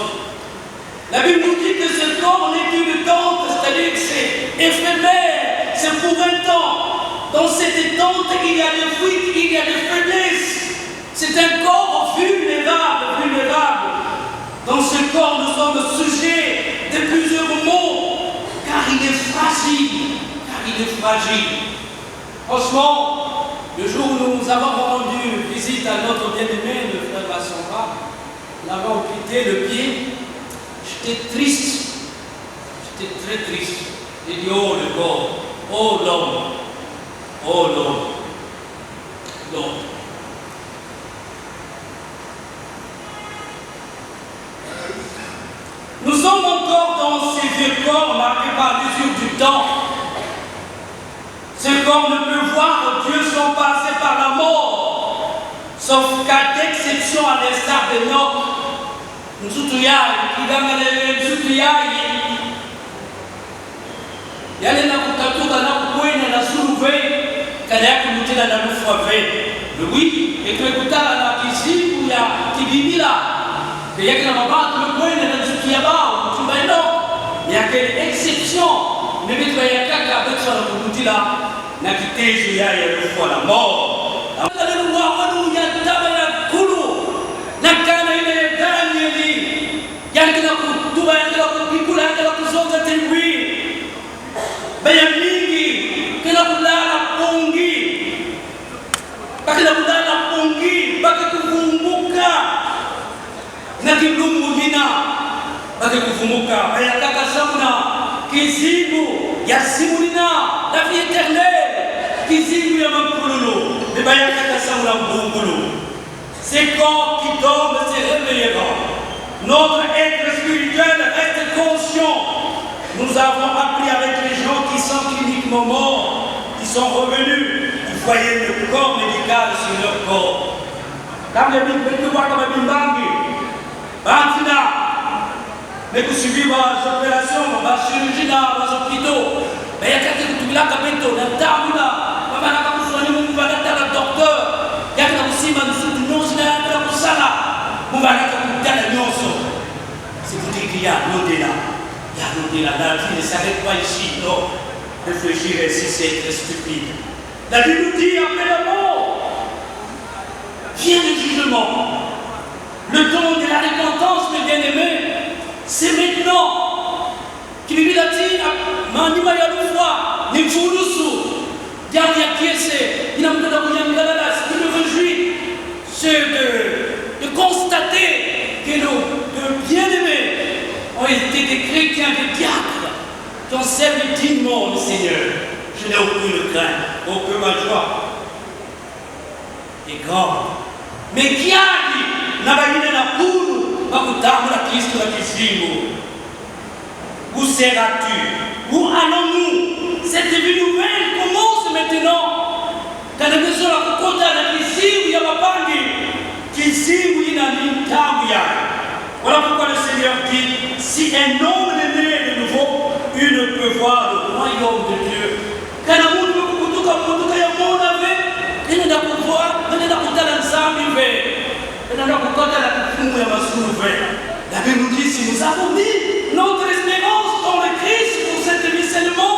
La Bible nous dit que ce corps n'est qu'une tente, c'est-à-dire que c'est éphémère, c'est pour un temps. Dans cette tente, il y a des fuites, il y a des faiblesses. C'est un corps vulnérable. Dans ce corps, nous sommes sujets de plusieurs maux. Car il est fragile. Franchement, le jour où nous avons rendu visite à notre bien-aimé, le frère Bassonga, nous l'avons quitté le pied, j'étais triste J'étais très triste. J'ai dit, oh le corps, oh l'homme, oh l'homme, l'homme. Nous sommes encore dans ces vieux corps marqués par l'usure du temps. Ce corps ne peut voir Dieu sans passer par la mort, sauf cas d'exception à l'instar de Noc. Nous sommes yale na kutatuka na kukwena na suruve kada yake mutela na nufuave oui ekutala na kisiku ya kibibila yake na mabatu kukwena na tukia bao tumaino yake exception mebetwa yakaka betwa na kutila na kitejo ya nufu la mort amala wa wanu ya taba ya kulu na kana ile Danieli yake na kutuba yake na kupikula yake na kuzonga tengwi baya mingi kila kulala pongi bakila kulala pongi bakikuvumbuka na kilungu hina bakikuvumbuka baya kaka samuna kizibu ya simulina la vie éternelle kizibu ya mampululu baya kaka samuna mbungulu. Ces corps qui dorment se réveilleront. Notre être spirituel reste conscient. Nous avons appris avec les gens qui sont cliniquement morts, qui sont revenus, ils voyaient le corps médical sur leur corps. Comme les bimbangi, Bantina, mais vous suivez vos opérations, vos chirurgies, vos hôpitaux, mais il y a quelqu'un qui est là, qui est là, docteur, il y a quelqu'un qui est là, c'est vous dire qu'il y a l'au-delà. La vie ne s'arrête pas ici, non. Réfléchir ainsi, c'est être stupide. La Bible nous dit, après la mort, vient le jugement. Le temps de la repentance, mes bien-aimés, c'est maintenant. Qui me dit la tire, Manima Yaloufa, Nimfouloussou, Diamia Kiese, Inamdana Bouyangalalas, qui me réjouit, c'est de constater que nos bien-aimés ont été des chrétiens, des diacres, qui ont servi dignement le Seigneur. Je n'ai aucune crainte, aucune joie. Et grande. Mais qui a dit, Nabaïne na Poulou, Bakutamu la Christ la Kisimbo. Où seras-tu? Où allons-nous? Cette vie nouvelle commence maintenant. Quand la maison la Kokota la Kisimbo, Yamabangi, Kisimbo Yinamitamuya. Voilà pourquoi le Seigneur dit, si un homme est né de nouveau, il ne peut voir le royaume de Dieu. Quand la monde peut pouvoir la Bible nous dit, si nous avons mis notre espérance dans le Christ pour cet émissellement,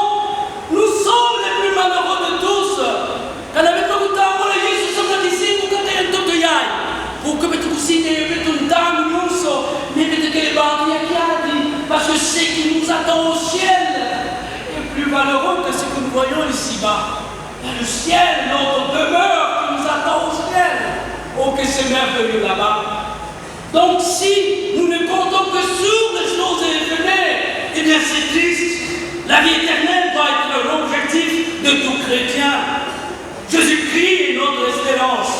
nous sommes les plus malheureux de tous. Quand la Bible nous dit, Jésus sommes ici, nous sommes un peu de yaï. Pour que tu signes, tu t'aimes, nous sommes, mais que les barrières qui a dit, parce que ce qui nous attend au ciel est plus malheureux que ce que nous voyons ici-bas. Le ciel, notre demeure qui nous attend au ciel. Oh, que c'est merveilleux là-bas. Donc, si nous ne comptons que sur les choses éphémères, eh bien, c'est triste. La vie éternelle doit être l'objectif de tout chrétien. Jésus-Christ est notre espérance.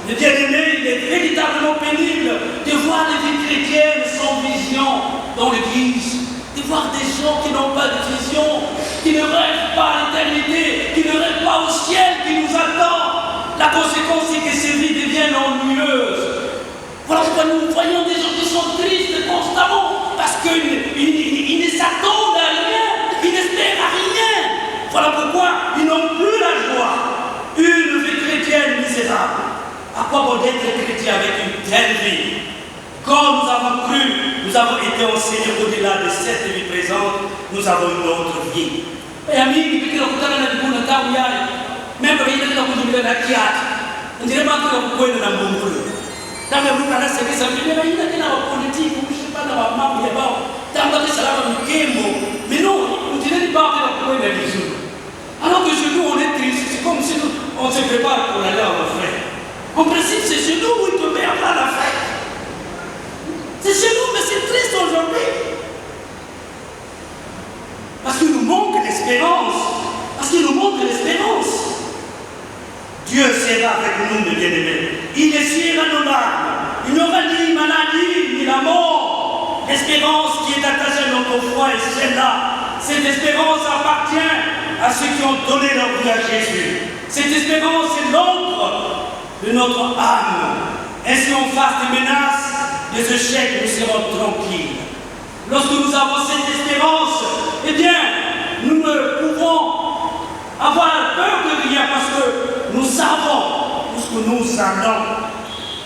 Le bien-aimé, il est véritablement pénible de voir les vies chrétiennes sans vision dans l'Église. De voir des gens qui n'ont pas de vision, qui ne rêvent pas à l'éternité, qui ne rêvent pas au ciel qui nous attend. La conséquence, c'est que ces vies deviennent ennuyeuses. Voilà pourquoi nous voyons des gens qui sont tristes constamment, parce qu'ils ne s'attendent à rien, ils n'espèrent à rien. Voilà pourquoi ils n'ont plus la joie. Une vie chrétienne misérable. À quoi bon d'être chrétien avec une telle vie? Quand nous avons cru, nous avons été enseignés au-delà de cette vie présente, nous avons une autre vie. Et amis, même quand il y a on dirait pas que vous pouvez nous l'embrouiller. Dans le monde, c'est que ça veut dire qu'il y a une politique, je ne sais pas, dans la main, il y a pas, dans le ça va nous quémer. Mais non, on dirait pas que vous pouvez les bisous. Alors que chez nous, on est triste, c'est comme si on se prépare pour aller à la fête. En principe, c'est chez nous où il peut faire la fête. C'est chez nous, mais c'est triste aujourd'hui. Parce qu'il nous manque l'espérance. Parce qu'il nous manque l'espérance. Dieu sera avec nous, mes bien-aimés. Il essuiera nos larmes. Il n'aura ni maladie, ni la mort. L'espérance qui est attachée à notre foi est celle-là. Cette espérance appartient à ceux qui ont donné leur vie à Jésus. Cette espérance est l'ombre de notre âme. Ainsi, en face des menaces, des échecs, nous serons tranquilles. Lorsque nous avons cette espérance, eh bien, nous ne pouvons avoir peur de rien parce que nous savons où ce que nous allons,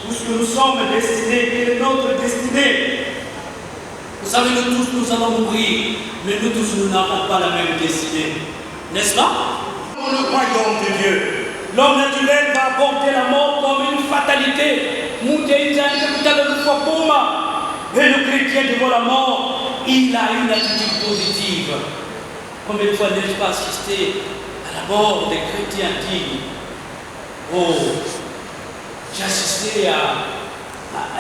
où ce que nous sommes destinés, quelle est notre destinée. Vous savez, nous tous, nous allons mourir, mais nous tous, nous n'avons pas la même destinée. N'est-ce pas? Dans le royaume de Dieu, l'homme naturel va apporter la mort comme une fatalité. Mais le chrétien devant la mort, il a une attitude positive. Combien de fois n'ai-je pas assisté à la mort des chrétiens dignes? Oh, j'ai assisté à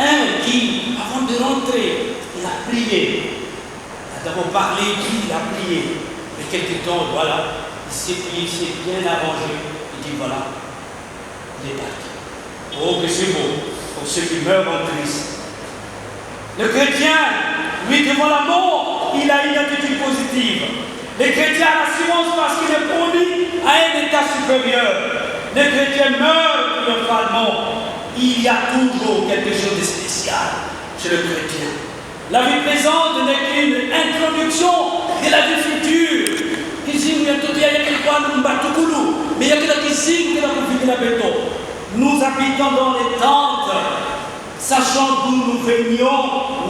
un qui, avant de rentrer, il a prié. Il a d'abord parlé, puis il a prié. Mais quelque temps, voilà, il s'est plié, il s'est bien arrangé. Il dit voilà, il est parti. Oh, que c'est beau pour ceux qui meurent en Christ. Le chrétien, lui, devant la mort, il a une attitude positive. Le chrétien a l'assurance parce qu'il est promis à un état supérieur. Le chrétien meurt triomphalement. Il y a toujours quelque chose de spécial chez le chrétien. La vie présente n'est qu'une introduction de la vie future. Mais il y a quelqu'un qui signe que la béton. Nous habitons dans les tentes, sachant d'où nous venions,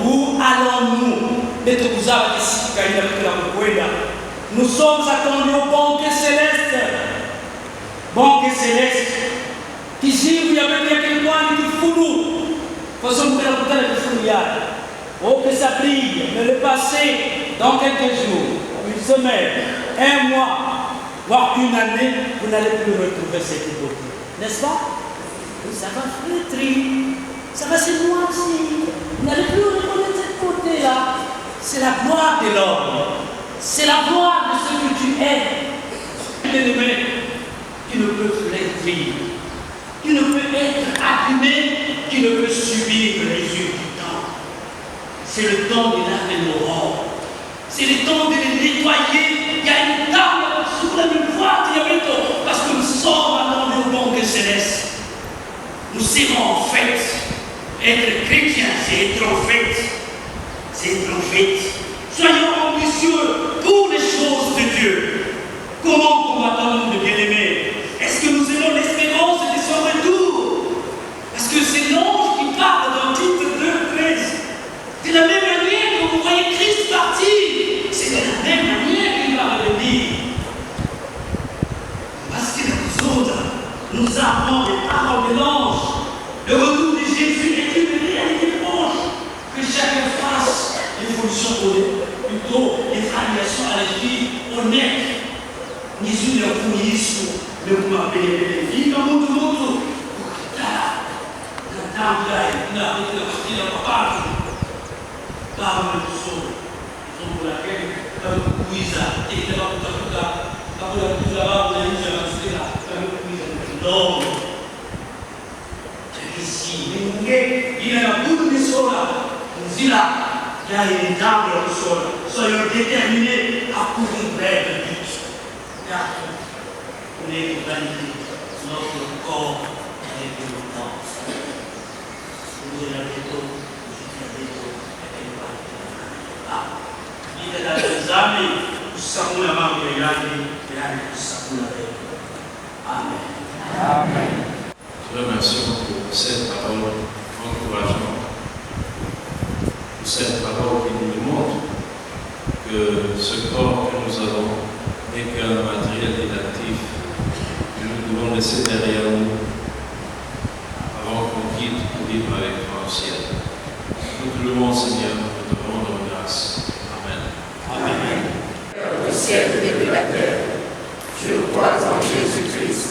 où allons-nous. Nous sommes attendus aux banquets célestes. Banquets célestes. Ici, il y a quelqu'un qui fout nous. Faisons que la bouteille de fouillade. Oh, que ça brille. Mais le passé, dans quelques jours, une semaine, un mois, voire une année, vous n'allez plus retrouver cette beauté. N'est-ce pas? Ça va flétrir. Ça va se noircir. Vous n'allez plus reconnaître cette beauté-là. C'est la gloire de l'homme. C'est la gloire de ce que tu es. Bien-aimé, qui ne peut flétrir, qui ne peut être abîmé, qui ne peut subir les yeux du temps. C'est le temps de laver nos robes. C'est le temps de les nettoyer. Il y a une table sur la même voie, parce que nous sommes attendus au banquet céleste. Nous serons en fait. Être chrétien, c'est être en fait. C'est être en fait. Soyons ambitieux pour les choses de Dieu. Comment combattons-nous, de bien-aimés? Est-ce que nous aimons l'espérance de son retour? Parce que c'est l'ange qui parle dans titre 2:13. De la même manière que vous voyez Christ partir, c'est de la même manière qu'il va revenir. Parce que nous avons les paroles de l'ange. Le retour de Jésus est une réalité proche. Que chacun fasse l'évolution plutôt l'évaluation à la vie honnête. Jésus ne fouille sur le mouvement bénévole. Il y a beaucoup de monde. Soyons déterminés à courir vers le but. Car on est humanité, notre corps est de l'entente. Nous avons des taux, nous avons des taux, il est dans les amis, nous savons la marque de l'année, et nous savons la vie. Amen. Amen. Je remercie pour cette parole encourageante, pour cette parole qui nous montre que ce corps que nous avons n'est qu'un matériel inactif que nous devons laisser derrière nous avant qu'on quitte pour vivre avec toi au ciel. Nous te louons, Seigneur, nous te rendons grâce. Amen. Amen. Du ciel et de la terre, je crois en Jésus-Christ,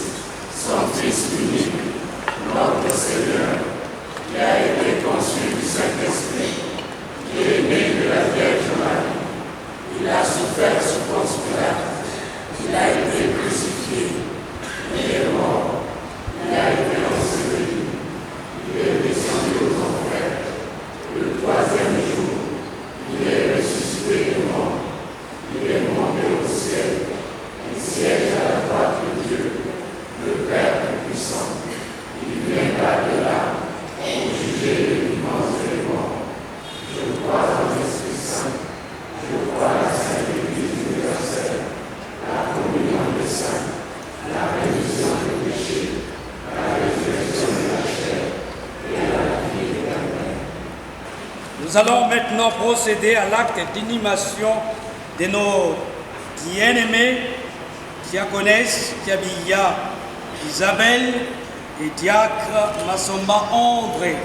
son Fils unique, notre Seigneur, qui a été conçu du Saint-Esprit, qui est né de la Vierge Marie. Il a souffert sous Ponce Nous allons maintenant procéder à l'acte d'inhumation de nos bien-aimés diaconesses Kiabia Isabelle et diacre Massomba André.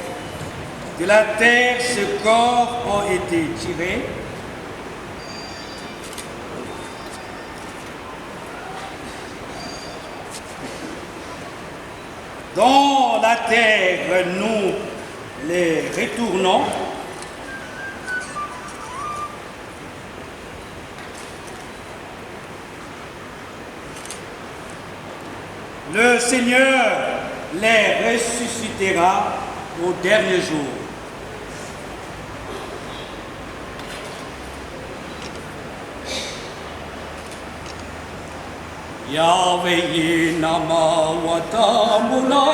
De la terre, ce corps ont été tirés. Dans la terre, nous les retournons. Le Seigneur les ressuscitera au dernier jour. Yahweh nama watamula.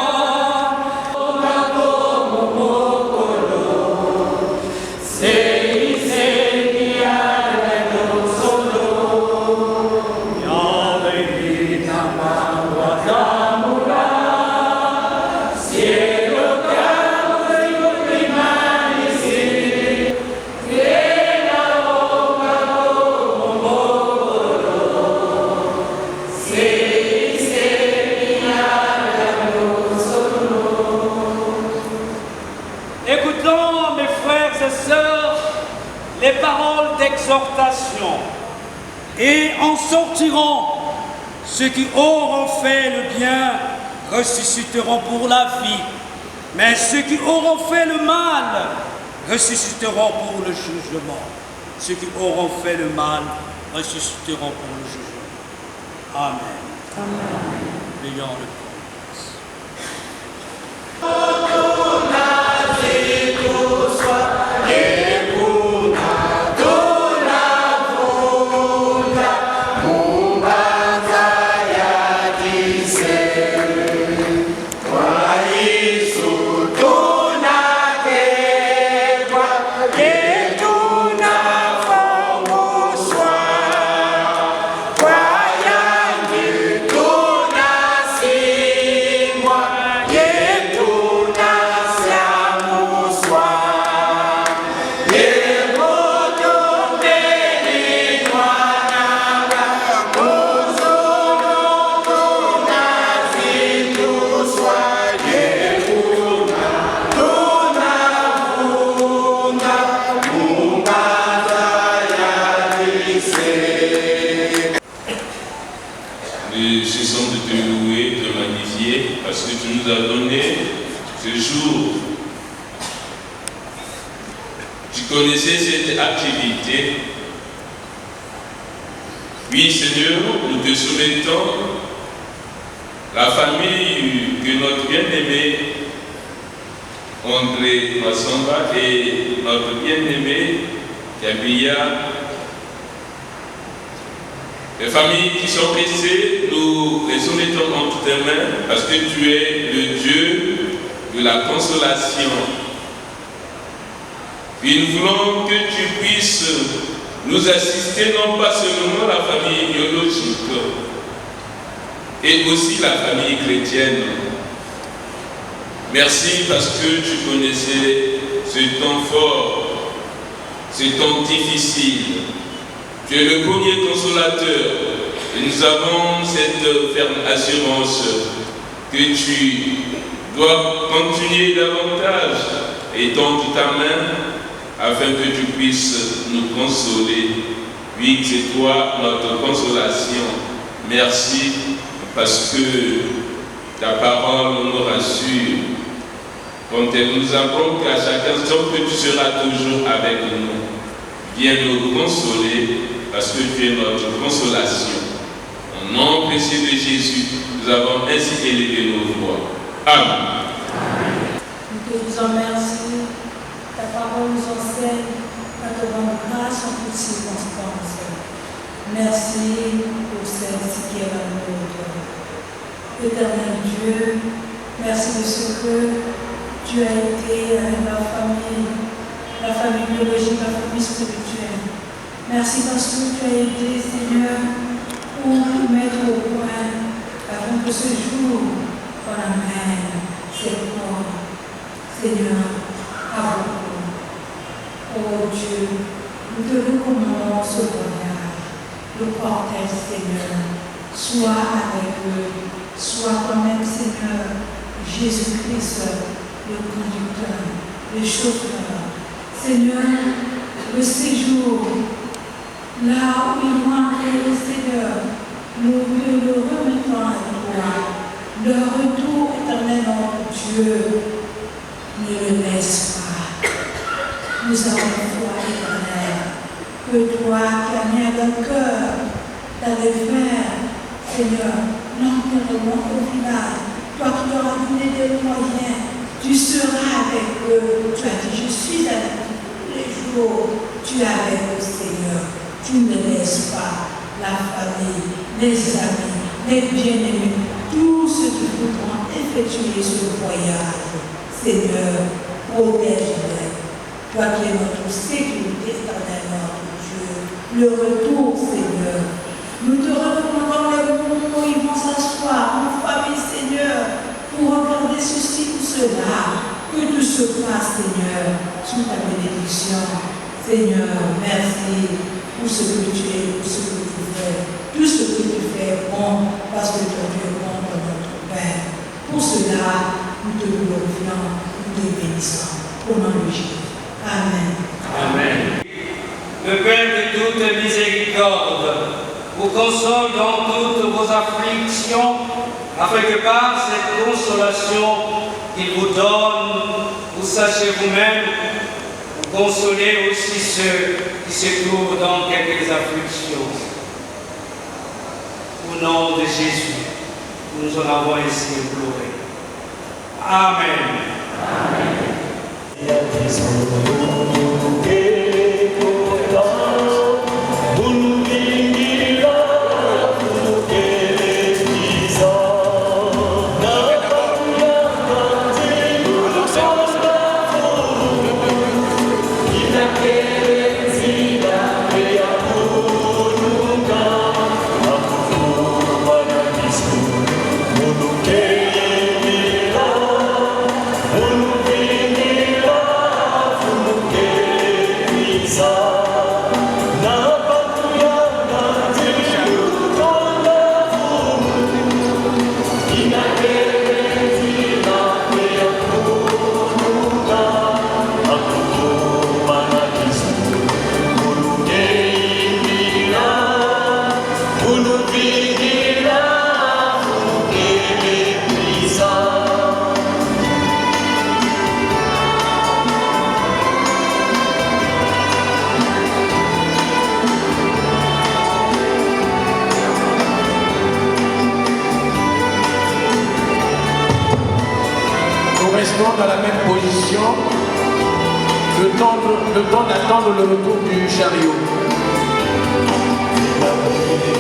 Les paroles d'exhortation, et en sortiront ceux qui auront fait le bien ressusciteront pour la vie, mais ceux qui auront fait le mal ressusciteront pour le jugement. Ceux qui auront fait le mal ressusciteront pour le jugement. Amen. Amen. Ayons le Nous cessons de te louer, de te magnifier, parce que tu nous as donné ce jour. Tu connaissais cette activité. Oui, Seigneur, nous te soumettons la famille que notre bien-aimé André Massomba et notre bien-aimé Kiabia. Les familles qui sont blessées, nous les soumettons entre tes mains parce que tu es le Dieu de la consolation. Et nous voulons que tu puisses nous assister, non pas seulement la famille biologique, et aussi la famille chrétienne. Merci parce que tu connaissais ce temps fort, ce temps difficile. Tu es le premier consolateur et nous avons cette ferme assurance que tu dois continuer davantage et tendre ta main afin que tu puisses nous consoler. Oui, c'est toi notre consolation. Merci parce que ta parole nous rassure. Quand elle nous apprend qu'à chaque instant que tu seras toujours avec nous. Viens nous consoler parce que tu es notre consolation. Au nom précieux de Jésus, nous avons ainsi élevé nos voix. Amen. Nous te disons merci. Ta parole nous enseigne à te rendre grâce en toutes circonstances. Merci pour celle qui est la nôtre. Éternel Dieu, merci de ce que tu as été avec la famille biologique, la famille spirituelle. Merci parce que tu as aidé, Seigneur, pour nous mettre au point avant que ce jour qu'on amène cette mort. Seigneur, à vous. oh Dieu, nous te recommandons ce voyage, le cortège, Seigneur. Sois avec eux, sois toi-même, Seigneur, Jésus-Christ, le conducteur, le chauffeur. Seigneur, le séjour, là où ils vont aller, Seigneur, nous te le remettons à toi. Le retour éternel, notre Dieu, ne le laisse pas. Nous avons foi éternelle que toi qui as mis à ton cœur d'aller faire, Seigneur, l'enterrement au final, toi qui leur as donné des moyens, tu seras avec eux. Tu as dit, je suis avec eux tous les jours. Tu es avec eux, Seigneur. Tu ne laisses pas la famille, les amis, les bien-aimés, tous ceux qui voudront effectuer ce voyage. Seigneur, protège-les. Toi qui es notre sécurité éternelle, notre Dieu. Le retour, Seigneur. Nous te recommandons les moments où ils vont s'asseoir en famille, Seigneur, pour regarder ceci ou cela. Que tout se passe, Seigneur, sous ta bénédiction. Seigneur, merci pour ce que tu es, pour ce que tu fais. Tout ce que tu fais est bon, parce que ton Dieu est bon comme notre Père. Pour cela, nous te glorifions, nous te bénissons. Au nom de Jésus. Amen. Amen. Le Père de toute miséricorde vous console dans toutes vos afflictions, afin que par cette consolation qu'il vous donne, vous sachiez vous-même vous consoler aussi ceux qui se trouvent dans quelques afflictions. Au nom de Jésus, nous en avons ainsi imploré. Amen. Amen. Dans la même position, le temps d'attendre le retour du chariot. Oh,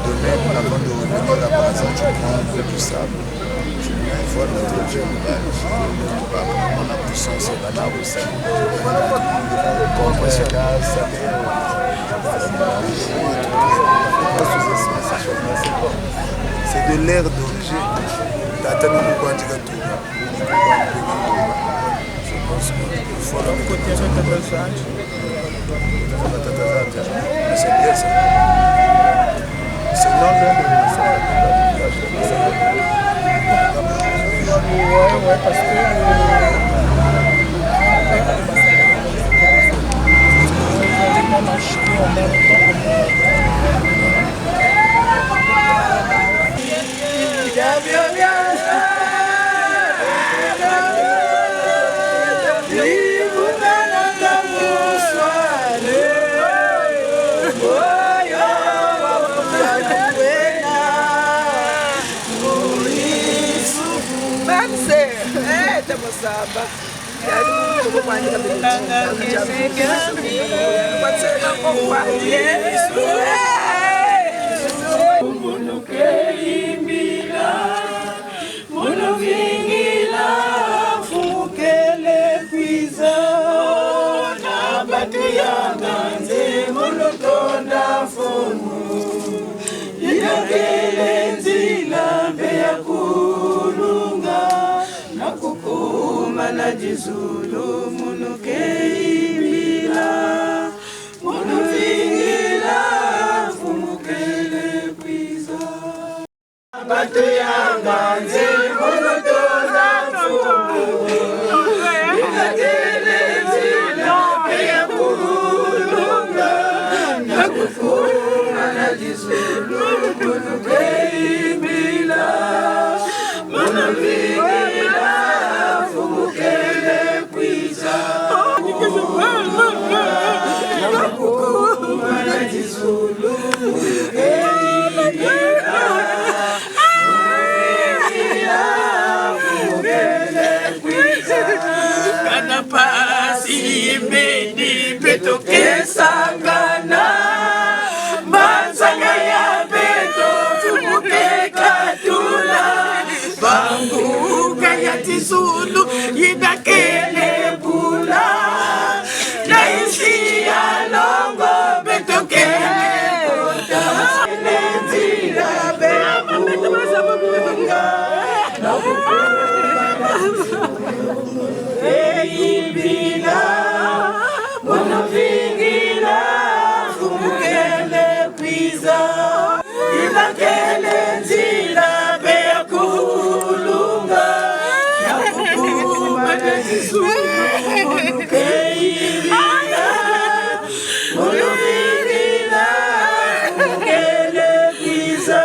Demain, avant de revenir à Brazza, tu prends un peu de sable. Tu mets une fois notre jeune bâche. On a puissance et la nave aussi. Compression gaz, ça c'est de l'air d'origine. Je pense qu'il faut le côté c'est bien ça. C'est l'envers de ouais, parce que Jizulu munu keimila munu vingila fumukele kwiza batu yanga nze munu toza fumu inakele zila peya kulunga nakufuma na Jizulu munu keimila munu vingila Kanapasi meni peto kesangana Mansanga ya peto fumuke katula Banguka ya Jizulu yinakele bula Naisi ya longo peto kele kota Nenzira bekunga Eibila Mwana vingila Fumukele kwiza Inakele nzila Bea kulunga Nakukuma na Jizulu Munuke ibila Mwana vingila Fumukele kwiza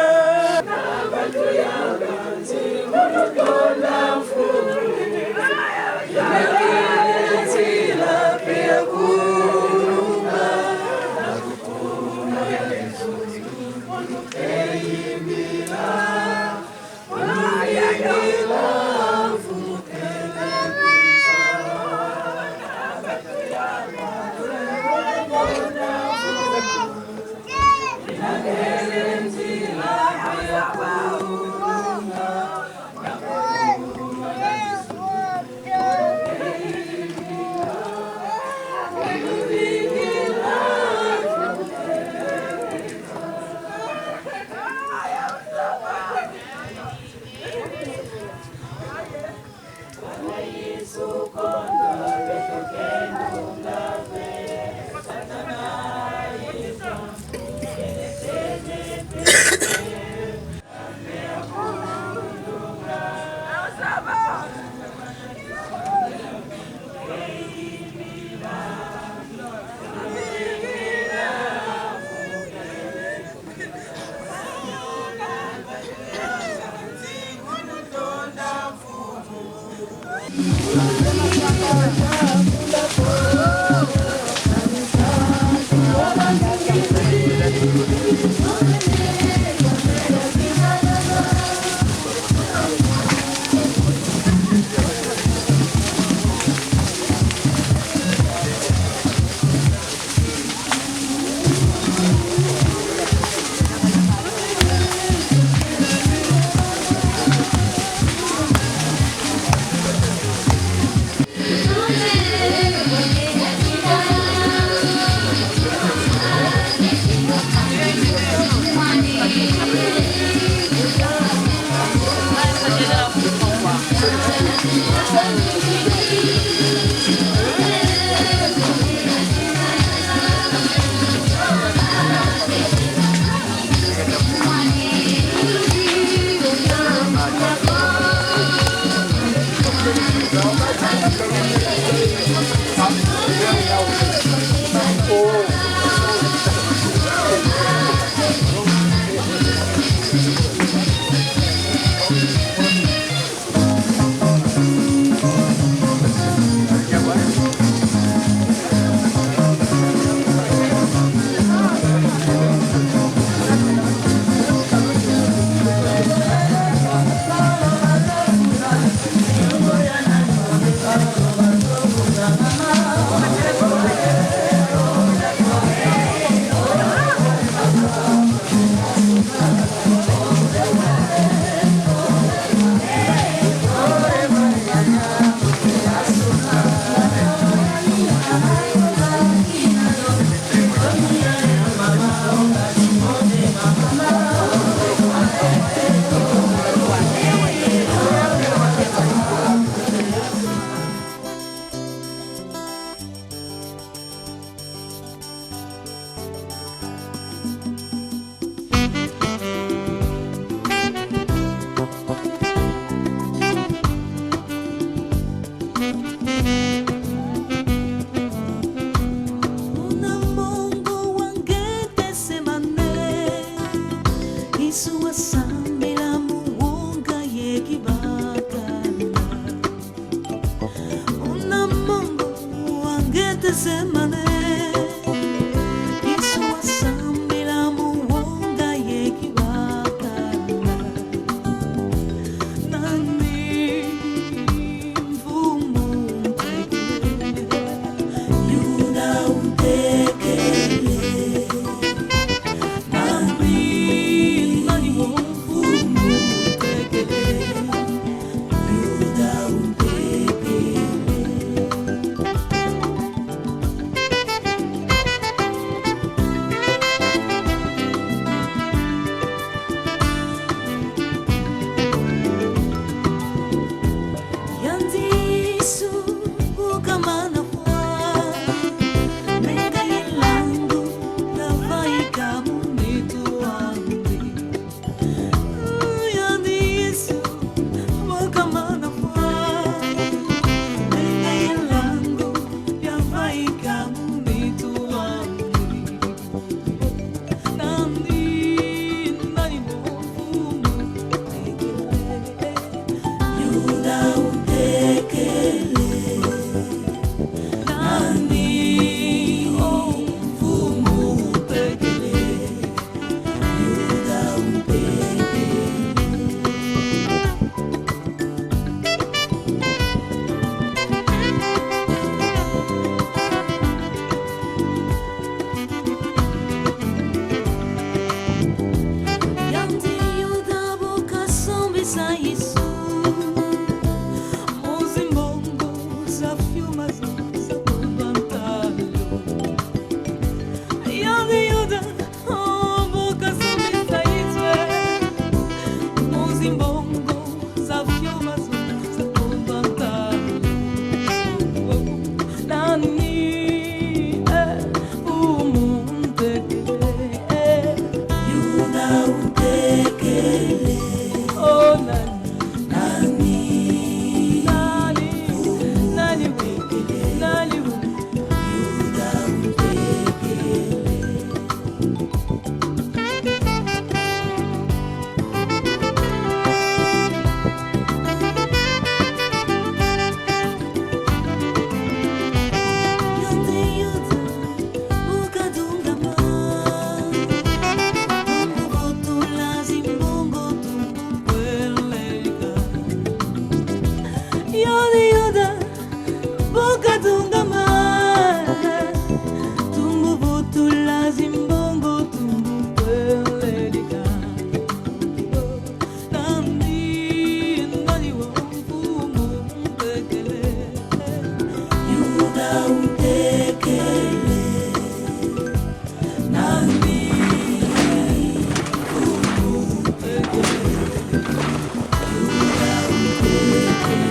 Nabatu ya ganzi Mwana tola fumu Nakele nzila Yoda yoda, boca tungama. Tumbu butula zimbongo, tumbu peledica. Nandi, nani wampumu tekele. Yuda utekele. Nandi, wampumu tekele. Yuda utekele.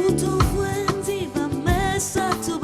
Utu wenzi va mesa tu